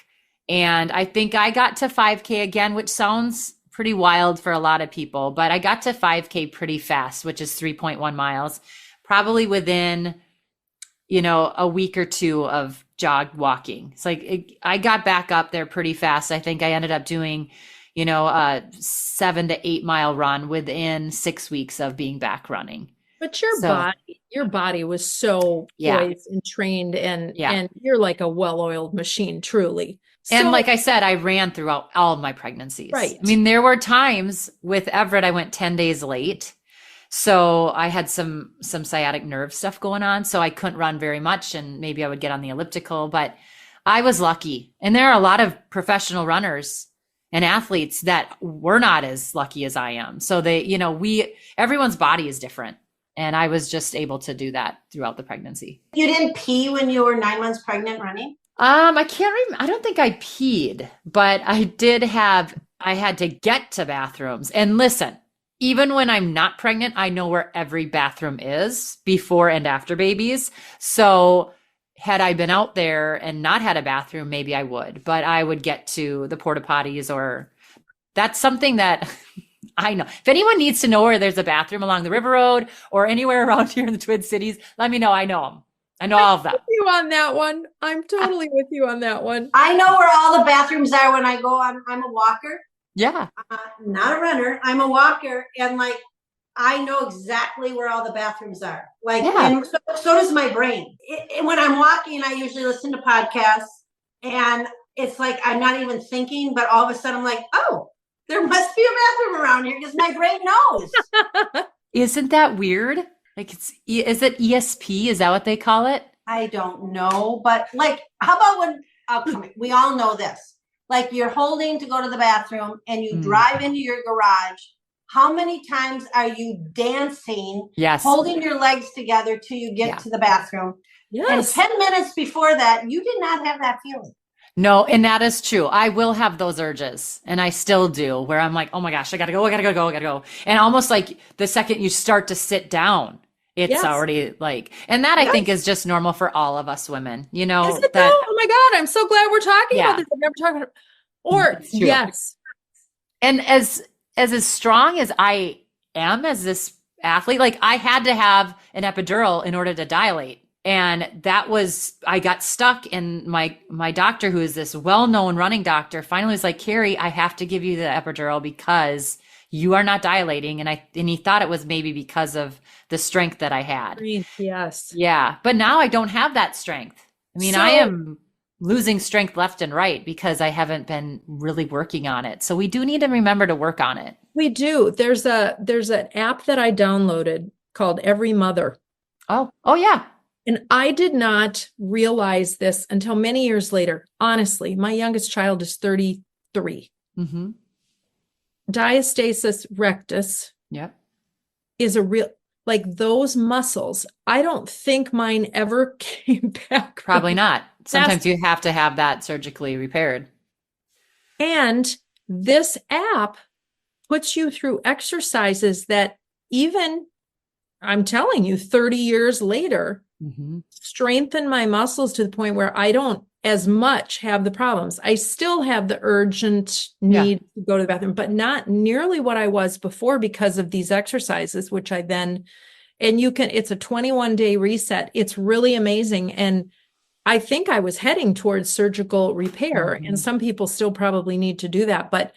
And I think I got to 5K again, which sounds pretty wild for a lot of people, but I got to 5K pretty fast, which is 3.1 miles, probably within, a week or two of jog walking. It's I got back up there pretty fast. I think I ended up doing, a 7 to 8 mile run within 6 weeks of being back running. But your body was so poised and trained, and you're like a well-oiled machine, truly. And like I said, I ran throughout all of my pregnancies. Right. I mean, there were times with Everett, I went 10 days late. So I had some sciatic nerve stuff going on. So I couldn't run very much, and maybe I would get on the elliptical, but I was lucky. And there are a lot of professional runners and athletes that were not as lucky as I am. So everyone's body is different. And I was just able to do that throughout the pregnancy. You didn't pee when you were 9 months pregnant running? I can't remember. I don't think I peed, but I had to get to bathrooms. And listen, even when I'm not pregnant, I know where every bathroom is before and after babies. So had I been out there and not had a bathroom, maybe I would, but I would get to the porta potties, or that's something that I know. If anyone needs to know where there's a bathroom along the River Road or anywhere around here in the Twin Cities, let me know. I know them. I know all of them. I'm with you on that one. I'm totally with you on that one. I know where all the bathrooms are when I go on. I'm a walker. Yeah. Not a runner. I'm a walker. And I know exactly where all the bathrooms are. And so does my brain. When I'm walking, I usually listen to podcasts, and it's like I'm not even thinking, but all of a sudden I'm like, oh, there must be a bathroom around here because my brain knows. Isn't that weird? Is it ESP? Is that what they call it? I don't know, but how about we all know this. You're holding to go to the bathroom and you drive into your garage. How many times are you dancing, holding your legs together till you get to the bathroom? Yes. And 10 minutes before that, you did not have that feeling. No, and that is true. I will have those urges, and I still do, where I'm like, oh my gosh, I gotta go. And almost like the second you start to sit down It's Yes. already like, and that I Yes. think is just normal for all of us women, you know, Is it that, though? Oh my God, I'm so glad we're talking Yeah. about this. I've never talked about it. Or It's true. yes. And as strong as I am as this athlete, like I had to have an epidural in order to dilate. And that was, I got stuck, and my doctor, who is this well-known running doctor, finally was like, Carrie, I have to give you the epidural because you are not dilating. And he thought it was maybe because of the strength that I had. Yes. Yeah. But now I don't have that strength. I mean, I am losing strength left and right because I haven't been really working on it. So we do need to remember to work on it. We do. There's an app that I downloaded called Every Mother. Oh yeah. And I did not realize this until many years later. Honestly, my youngest child is 33. Mm-hmm. Diastasis rectus Yep. is a real, like those muscles. I don't think mine ever came back. Probably not. Sometimes you have to have that surgically repaired. And this app puts you through exercises that even, I'm telling you, 30 years later, strengthen my muscles to the point where I don't as much have the problems. I still have the urgent need to go to the bathroom, but not nearly what I was before because of these exercises, which I then, and it's a 21-day reset. It's really amazing. And I think I was heading towards surgical repair, and some people still probably need to do that. But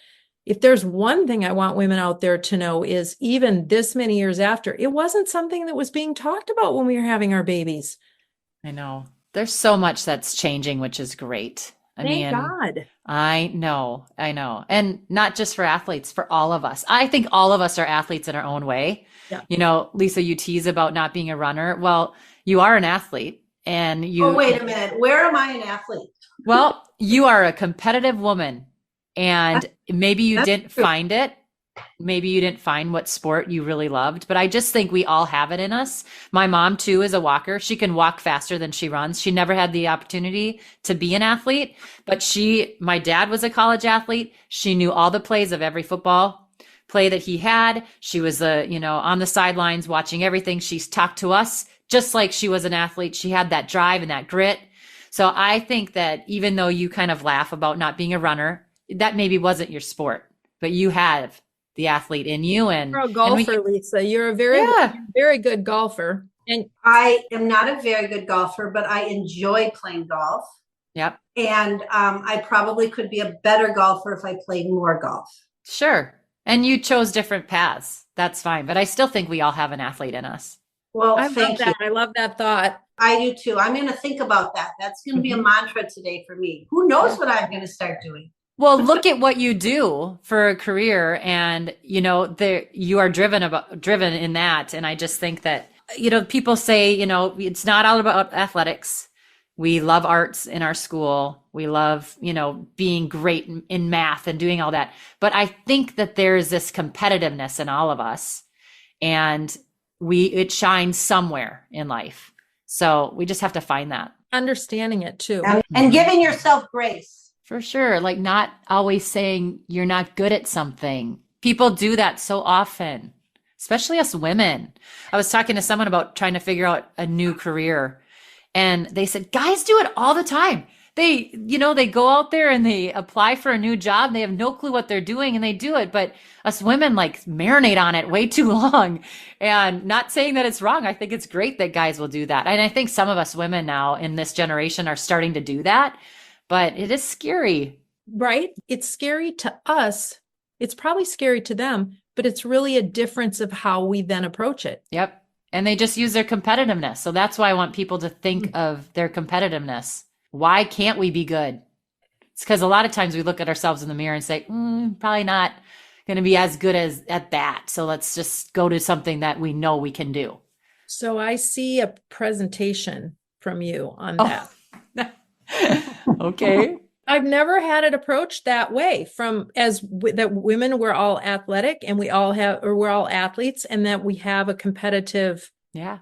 if there's one thing I want women out there to know is even this many years after, it wasn't something that was being talked about when we were having our babies. I know. There's so much that's changing, which is great. Thank God. I know. And not just for athletes, for all of us. I think all of us are athletes in our own way. Yeah. You know, Lisa, you tease about not being a runner. Well, you are an athlete, and Oh, wait a minute. Where am I an athlete? Well, you are a competitive woman, and maybe you didn't find it. Maybe you didn't find what sport you really loved, but I just think we all have it in us. My mom too is a walker. She can walk faster than she runs. She never had the opportunity to be an athlete, but my dad was a college athlete. She knew all the plays of every football play that he had. She was on the sidelines watching everything. She's talked to us just like she was an athlete. She had that drive and that grit. So I think that even though you kind of laugh about not being a runner, that maybe wasn't your sport, but you have the athlete in you. And you're a golfer, Lisa. You're a very good golfer. And I am not a very good golfer, but I enjoy playing golf. Yep. And I probably could be a better golfer if I played more golf. Sure. And you chose different paths. That's fine. But I still think we all have an athlete in us. Well, thank you. I love that thought. I do too. I'm going to think about that. That's going to be a mantra today for me. Who knows what I'm going to start doing? Well, look at what you do for a career, and you are driven in that. And I just think that, people say, it's not all about athletics. We love arts in our school. We love, being great in math and doing all that. But I think that there's this competitiveness in all of us, and it shines somewhere in life. So we just have to find that. Understanding it too. And giving yourself grace. For sure. Like not always saying you're not good at something. People do that so often, especially us women. I was talking to someone about trying to figure out a new career, and they said, guys do it all the time. They go out there and they apply for a new job. They have no clue what they're doing and they do it. But us women like marinate on it way too long, and not saying that it's wrong. I think it's great that guys will do that. And I think some of us women now in this generation are starting to do that. But it is scary. Right? It's scary to us. It's probably scary to them, but it's really a difference of how we then approach it. Yep. And they just use their competitiveness. So that's why I want people to think of their competitiveness. Why can't we be good? It's because a lot of times we look at ourselves in the mirror and say, probably not going to be as good as at that. So let's just go to something that we know we can do. So I see a presentation from you on that. Okay. I've never had it approached that way that women, we're all athletic and we're all athletes, and that we have a competitive, our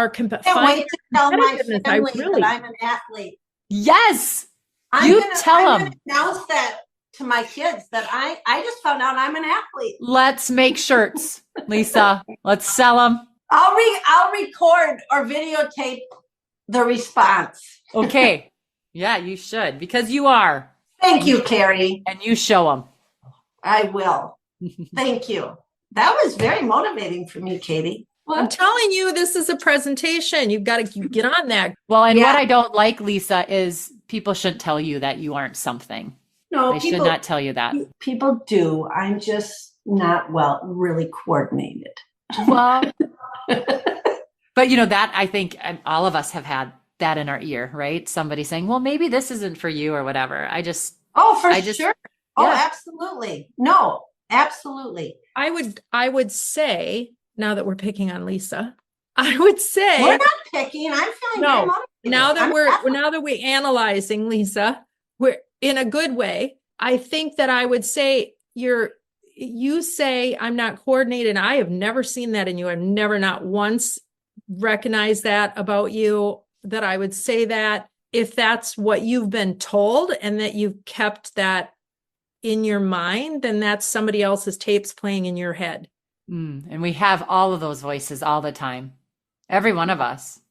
Can't wait to tell my family that I'm an athlete. Yes. I'm you gonna tell them. Announce that to my kids that I just found out I'm an athlete. Let's make shirts, Lisa. Let's sell them. I'll record or videotape the response. Okay. Yeah, you should, because you are. Thank you, Carrie. And you show them. I will. Thank you. That was very motivating for me, Katie. I'm telling you, this is a presentation. You've got to get on that. Well, and Yeah. what I don't like, Lisa, is people shouldn't tell you that you aren't something. No, They should not tell you that. People do. I'm just not really coordinated. Well, but that I think all of us have had that in our ear, right? Somebody saying, well, maybe this isn't for you or whatever. Sure. Oh, absolutely. No, absolutely. I would say, now that we're picking on Lisa, I would say we're not picking. I'm feeling very motivated. Now that we're analyzing, Lisa, we're in a good way. I think that I would say you say I'm not coordinated. I have never seen that in you. I've never, not once, recognized that about you, that I would say that. If that's what you've been told and that you've kept that in your mind, then that's somebody else's tapes playing in your head. And we have all of those voices all the time. Every one of us.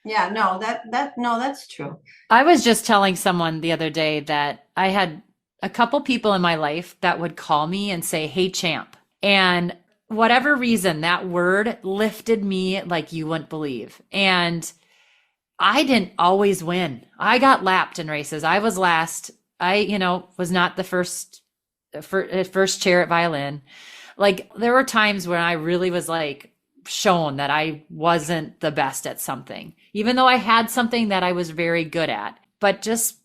Yeah, no, that's true. I was just telling someone the other day that I had a couple people in my life that would call me and say, hey, champ. And whatever reason, that word lifted me like you wouldn't believe. And I didn't always win. I got lapped in races. I was last. I, was not the first chair at violin. Like, there were times where I really was like shown that I wasn't the best at something, even though I had something that I was very good at. But just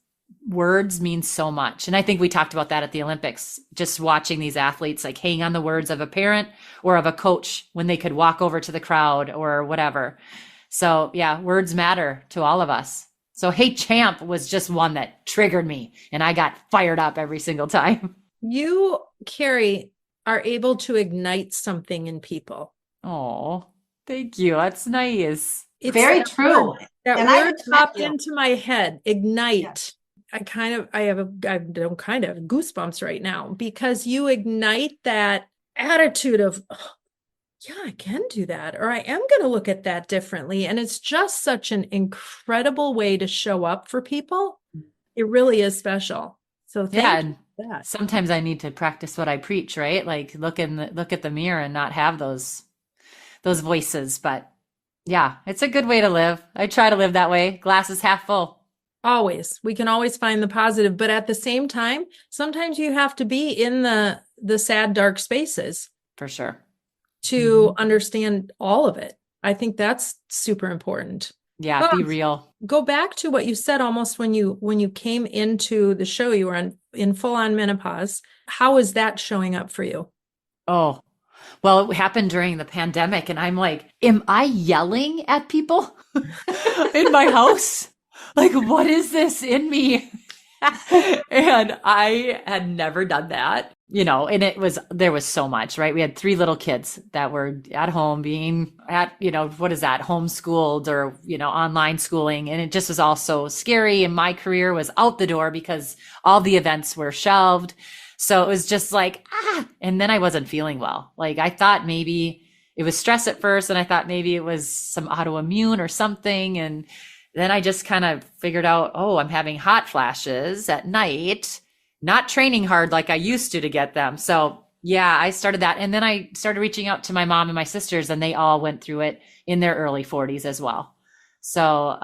words mean so much. And I think we talked about that at the Olympics, just watching these athletes like hang on the words of a parent or of a coach when they could walk over to the crowd or whatever. So yeah, words matter to all of us. So hey, champ was just one that triggered me and I got fired up every single time. You, Carrie, are able to ignite something in people. Oh, thank you. That's nice. It's very true. That word popped into my head, ignite. Yeah. I have goosebumps right now because you ignite that attitude of, oh, yeah, I can do that, or I am going to look at that differently. And it's just such an incredible way to show up for people. It really is special. So thank you for that. Sometimes I need to practice what I preach, right? Like look at the mirror and not have those voices. But yeah, it's a good way to live. I try to live that way. Glass is half full. Always. We can always find the positive, but at the same time, sometimes you have to be in the sad, dark spaces. For sure. To understand all of it. I think that's super important. Yeah, be real. Go back to what you said almost when you came into the show, you were in full on menopause. How is that showing up for you? Oh, well, it happened during the pandemic and I'm like, am I yelling at people in my house? Like, what is this in me? And I had never done that, and there was so much, right? We had 3 little kids that were at home being what is that? Homeschooled or, online schooling. And it just was all so scary. And my career was out the door because all the events were shelved. So it was just like, and then I wasn't feeling well. Like I thought maybe it was stress at first. And I thought maybe it was some autoimmune or something. And then I just kind of figured out, I'm having hot flashes at night, not training hard like I used to get them. So yeah, I started that. And then I started reaching out to my mom and my sisters and they all went through it in their early 40s as well. So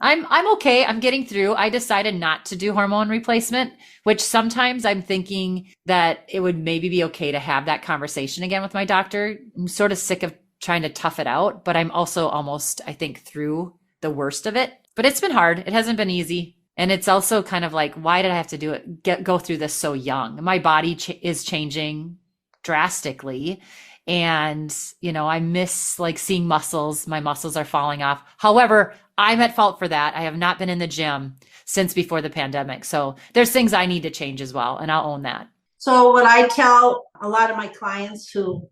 I'm okay. I'm getting through. I decided not to do hormone replacement, which sometimes I'm thinking that it would maybe be okay to have that conversation again with my doctor. I'm sort of sick of trying to tough it out, but I'm also almost, I think, through the worst of it. But it's been hard. It hasn't been easy. And it's also kind of like, why did I have to do it? Go through this so young? My body is changing drastically. And, I miss like seeing muscles. My muscles are falling off. However, I'm at fault for that. I have not been in the gym since before the pandemic. So there's things I need to change as well. And I'll own that. So what I tell a lot of my clients who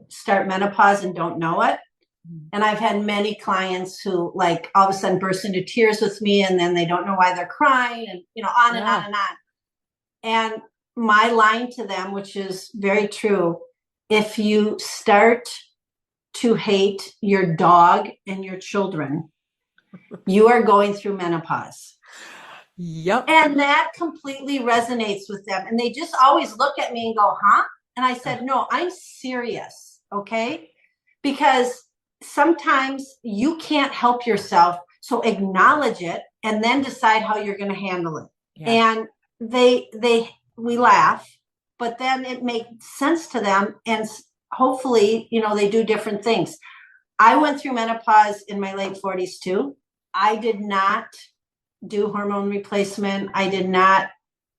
start menopause and don't know it, and I've had many clients who like all of a sudden burst into tears with me and then they don't know why they're crying and, on and on and on. And my line to them, which is very true, if you start to hate your dog and your children, you are going through menopause. Yep. And that completely resonates with them. And they just always look at me and go, huh? And I said, no, I'm serious. Okay. Because sometimes you can't help yourself. So acknowledge it and then decide how you're going to handle it. Yeah. And we laugh, but then it makes sense to them. And hopefully, they do different things. I went through menopause in my late 40s too. I did not do hormone replacement. I did not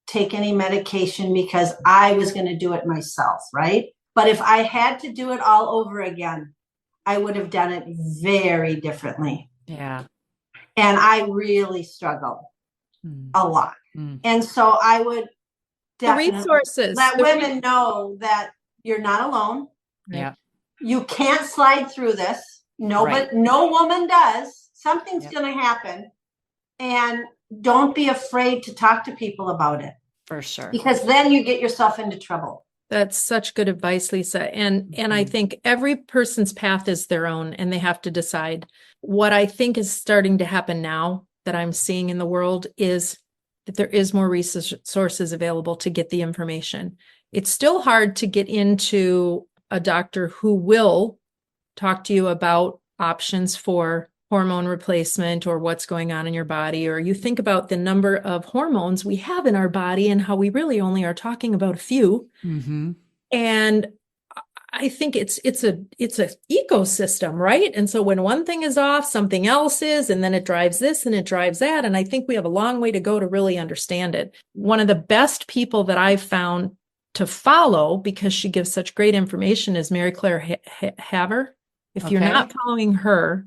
take any medication because I was going to do it myself, right? But if I had to do it all over again, I would have done it very differently. Yeah. And I really struggle a lot. And so I would definitely let women know that you're not alone. Yeah. You can't slide through this. But no woman does. Something's going to happen. And don't be afraid to talk to people about it. For sure. Because then you get yourself into trouble. That's such good advice, Lisa. And I think every person's path is their own and they have to decide. What I think is starting to happen now that I'm seeing in the world is that there is more resources available to get the information. It's still hard to get into a doctor who will talk to you about options for hormone replacement or what's going on in your body, or you think about the number of hormones we have in our body and how we really only are talking about a few. Mm-hmm. And I think it's a ecosystem, right? And so when one thing is off, something else is, and then it drives this and it drives that. And I think we have a long way to go to really understand it. One of the best people that I've found to follow, because she gives such great information, is Mary Claire Haver. If you're not following her,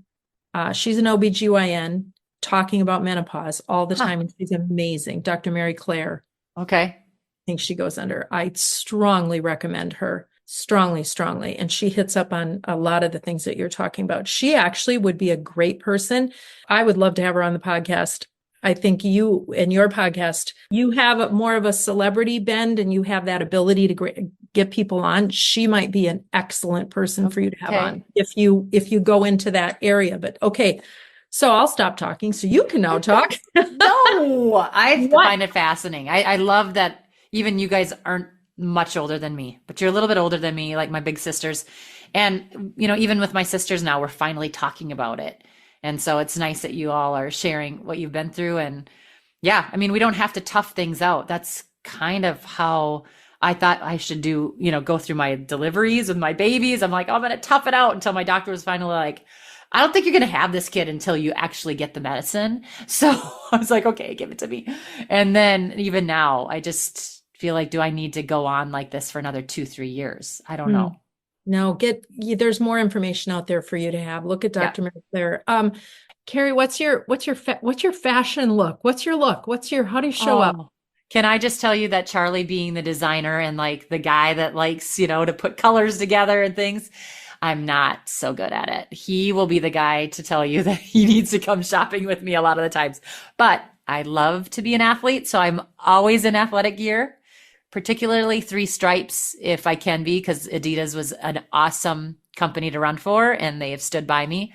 she's an OBGYN talking about menopause all the time. And she's amazing. Dr. Mary Claire. Okay. I think she goes under. I strongly recommend her. Strongly. And she hits up on a lot of the things that you're talking about. She actually would be a great person. I would love to have her on the podcast. I think you and your podcast, you have more of a celebrity bend and you have that ability to get people on. She might be an excellent person for you to have on if you go into that area. But okay, so I'll stop talking so you can now talk. No, I find it fascinating. I love that even you guys aren't much older than me, but you're a little bit older than me, like my big sisters. And, even with my sisters now, we're finally talking about it. And so it's nice that you all are sharing what you've been through. And yeah, we don't have to tough things out. That's kind of how I thought I should do, go through my deliveries with my babies. I'm like, I'm going to tough it out until my doctor was finally like, I don't think you're going to have this kid until you actually get the medicine. So I was like, okay, give it to me. And then even now, I just feel like, do I need to go on like this for another 2-3 years? I don't know. No, there's more information out there for you to have. Look at Dr. Mary Claire. Carrie, what's your fashion look? What's your look? How do you show up? Can I just tell you that Charlie being the designer and like the guy that likes, to put colors together and things, I'm not so good at it. He will be the guy to tell you that he needs to come shopping with me a lot of the times. But I love to be an athlete, so I'm always in athletic gear. Particularly 3 stripes if I can be, because Adidas was an awesome company to run for and they have stood by me.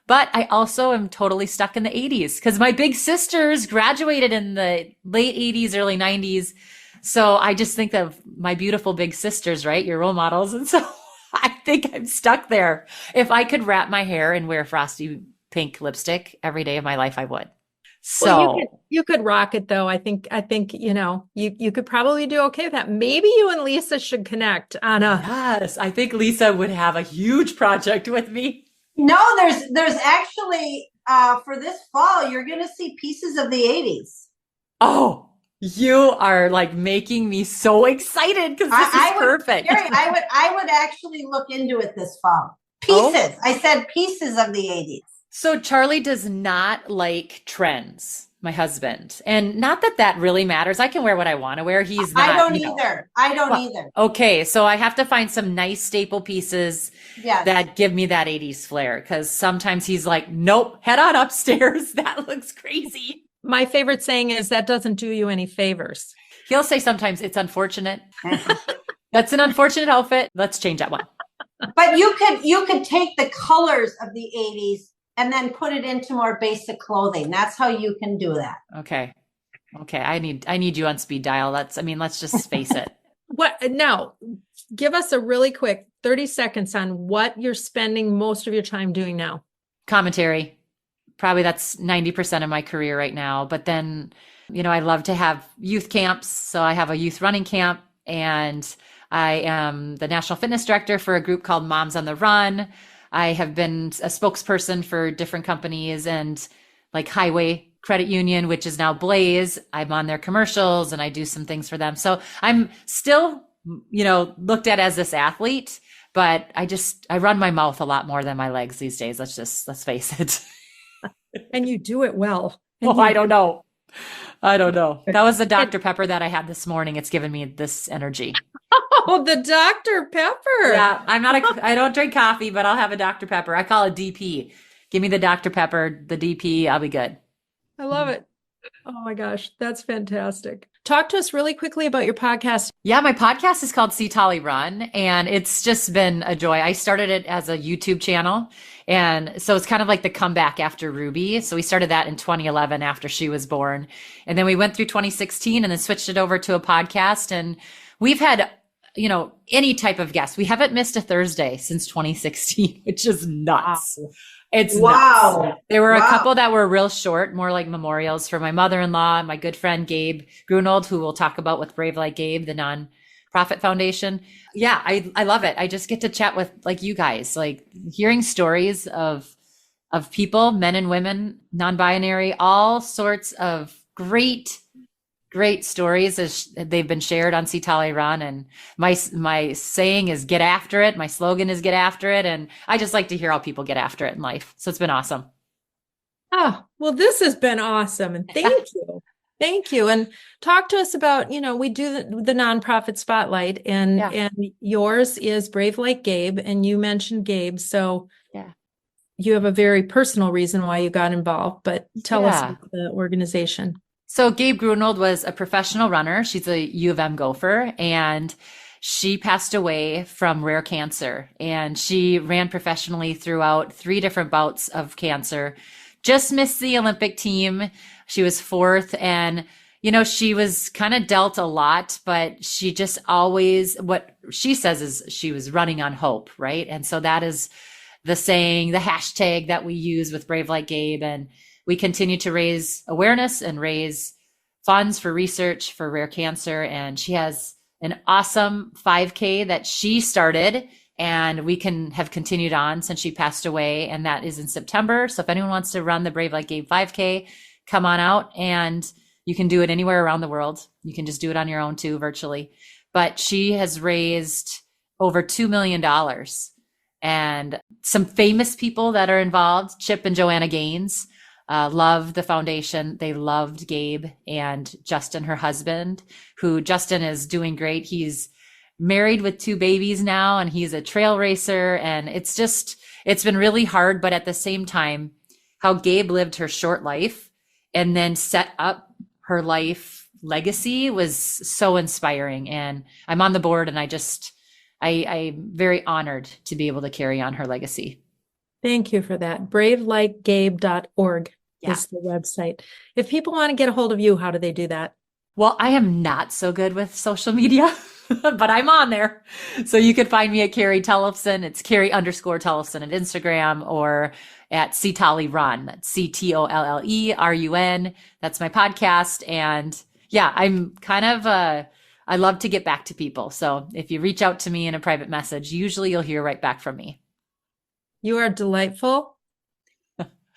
But I also am totally stuck in the 80s because my big sisters graduated in the late 80s, early 90s. So I just think of my beautiful big sisters, right? Your role models. And so I think I'm stuck there. If I could wrap my hair and wear frosty pink lipstick every day of my life, I would. So you could rock it though. I think, you could probably do okay with that. Maybe you and Lisa should connect on yes, I think Lisa would have a huge project with me. No, there's actually, for this fall, you're going to see pieces of the 80s. Oh, you are like making me so excited because this is perfect. Carrie, I would actually look into it this fall. Pieces. Oh. I said pieces of the 80s. So Charlie does not like trends, my husband. And not that really matters. I can wear what I want to wear. He's not. I don't either. Okay. So I have to find some nice staple pieces that give me that 80s flair. Because sometimes he's like, nope, head on upstairs. That looks crazy. My favorite saying is that doesn't do you any favors. He'll say sometimes it's unfortunate. That's an unfortunate outfit. Let's change that one. But you could take the colors of the 80s and then put it into more basic clothing. That's how you can do that. Okay. Okay. I need you on speed dial. Let's just face it. What now? Give us a really quick 30 seconds on what you're spending most of your time doing now. Commentary. Probably that's 90% of my career right now. But then, I love to have youth camps. So I have a youth running camp, and I am the national fitness director for a group called Moms on the Run. I have been a spokesperson for different companies, and like Highway Credit Union, which is now Blaze. I'm on their commercials and I do some things for them. So I'm still, looked at as this athlete, but I run my mouth a lot more than my legs these days. Let's face it. And you do it well. Well, I don't know. That was the Dr. Pepper that I had this morning. It's given me this energy. Oh, the Dr. Pepper. Yeah, I don't drink coffee, but I'll have a Dr. Pepper. I call it DP. Give me the Dr. Pepper, the DP. I'll be good. I love it. Oh my gosh, that's fantastic. Talk to us really quickly about your podcast. Yeah, my podcast is called See Tolly Run, and it's just been a joy. I started it as a YouTube channel, and so it's kind of like the comeback after Ruby. So we started that in 2011 after she was born, and then we went through 2016 and then switched it over to a podcast, and we've had any type of guest. We haven't missed a Thursday since 2016, which is nuts. Wow. It's wow. Nuts. There were a couple that were real short, more like memorials for my mother-in-law and my good friend Gabe Grunold, who we'll talk about with Brave Like Gabe, the nonprofit foundation. Yeah, I love it. I just get to chat with like you guys, like hearing stories of people, men and women, non-binary, all sorts of great stories as they've been shared on See Tolly Run. And my saying is get after it. My slogan is get after it. And I just like to hear how people get after it in life. So it's been awesome. Oh, well, this has been awesome. And thank you. Thank you. And talk to us about, we do the nonprofit spotlight, and yours is Brave Like Gabe. And you mentioned Gabe. So you have a very personal reason why you got involved, but tell us about the organization. So Gabe Grunold was a professional runner. She's a U of M Gopher, and she passed away from rare cancer. And she ran professionally throughout 3 different bouts of cancer. Just missed the Olympic team. She was 4th, and she was kind of dealt a lot, but she just always, what she says is she was running on hope, right? And so that is the saying, the hashtag that we use with Brave Like Gabe. And we continue to raise awareness and raise funds for research for rare cancer. And she has an awesome 5K that she started, and we have continued on since she passed away. And that is in September. So if anyone wants to run the Brave Like Gabe 5K, come on out, and you can do it anywhere around the world. You can just do it on your own too, virtually. But she has raised over $2 million. And some famous people that are involved, Chip and Joanna Gaines, love the foundation. They loved Gabe and Justin, her husband, who Justin is doing great. He's married with 2 babies now, and he's a trail racer. And it's been really hard. But at the same time, how Gabe lived her short life and then set up her life legacy was so inspiring. And I'm on the board, and I'm very honored to be able to carry on her legacy. Thank you for that. bravelikegabe.org is the website. If people want to get a hold of you, how do they do that? Well, I am not so good with social media, but I'm on there. So you can find me at Carrie Tollefson. It's Carrie_Tollefson at Instagram, or at See Tolly Run. That's CTOLLERUN. That's my podcast. And I'm kind of I love to get back to people. So if you reach out to me in a private message, usually you'll hear right back from me. You are delightful.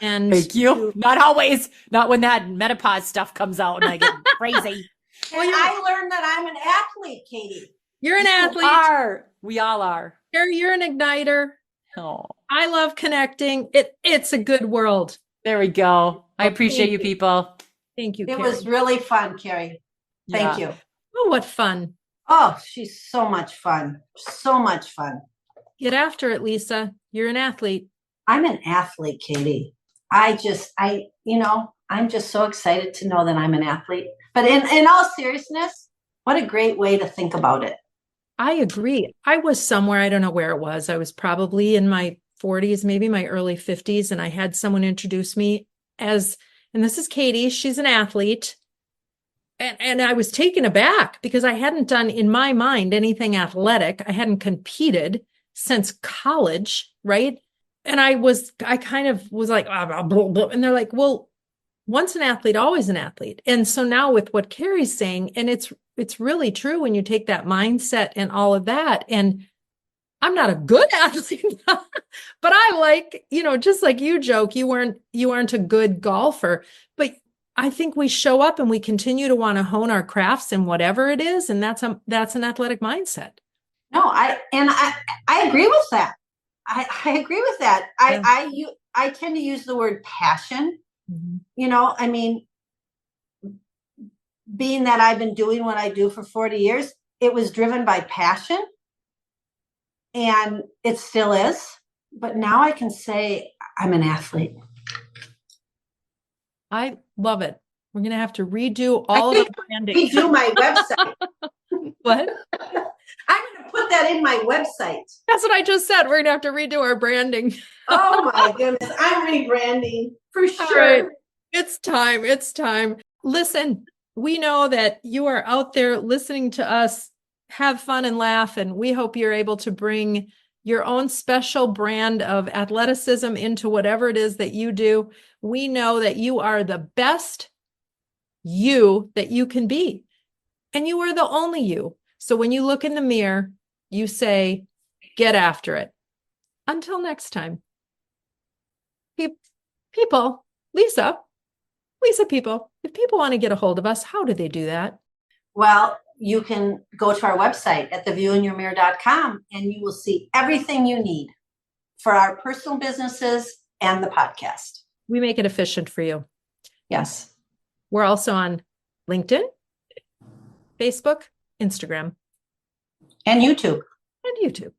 And thank you. Not always. Not when that menopause stuff comes out and I get crazy. Well, I learned that I'm an athlete, Katie. You're an athlete. We all are. You're an igniter. Oh, I love connecting. It's a good world. There we go. I appreciate you people. Thank you. It Carrie. was really fun, Carrie. Thank you. Oh, what fun. Oh, she's so much fun. So much fun. Get after it, Lisa. You're an athlete. I'm an athlete, Katie. I'm just so excited to know that I'm an athlete. But in all seriousness, what a great way to think about it. I agree. I was somewhere, I don't know where it was. I was probably in my 40s, maybe my early 50s. And I had someone introduce me as, and this is Katie, she's an athlete. And I was taken aback because I hadn't done in my mind anything athletic. I hadn't competed since college, right? And I kind of was like, blah, blah, blah. And they're like, well, once an athlete, always an athlete. And so now with what Carrie's saying, and it's really true when you take that mindset and all of that. And I'm not a good athlete, but I like, just like you joke, you aren't a good golfer, but I think we show up and we continue to want to hone our crafts in whatever it is. And that's an athletic mindset. No, I agree with that. I agree with that. Yeah. I tend to use the word passion. Mm-hmm. I mean, being that I've been doing what I do for 40 years, it was driven by passion, and it still is. But now I can say I'm an athlete. I love it. We're going to have to redo all of the branding. Redo my website. What? I'm going to put that in my website. That's what I just said. We're going to have to redo our branding. Oh my goodness. I'm rebranding for sure. All right. It's time. It's time. Listen, we know that you are out there listening to us have fun and laugh, and we hope you're able to bring your own special brand of athleticism into whatever it is that you do. We know that you are the best you that you can be, and you are the only you. So when you look in the mirror, you say, get after it. Until next time. People, Lisa, people, if people want to get a hold of us, how do they do that? Well, you can go to our website at theviewinyourmirror.com, and you will see everything you need for our personal businesses and the podcast. We make it efficient for you. Yes. We're also on LinkedIn, Facebook, Instagram. And YouTube. And YouTube.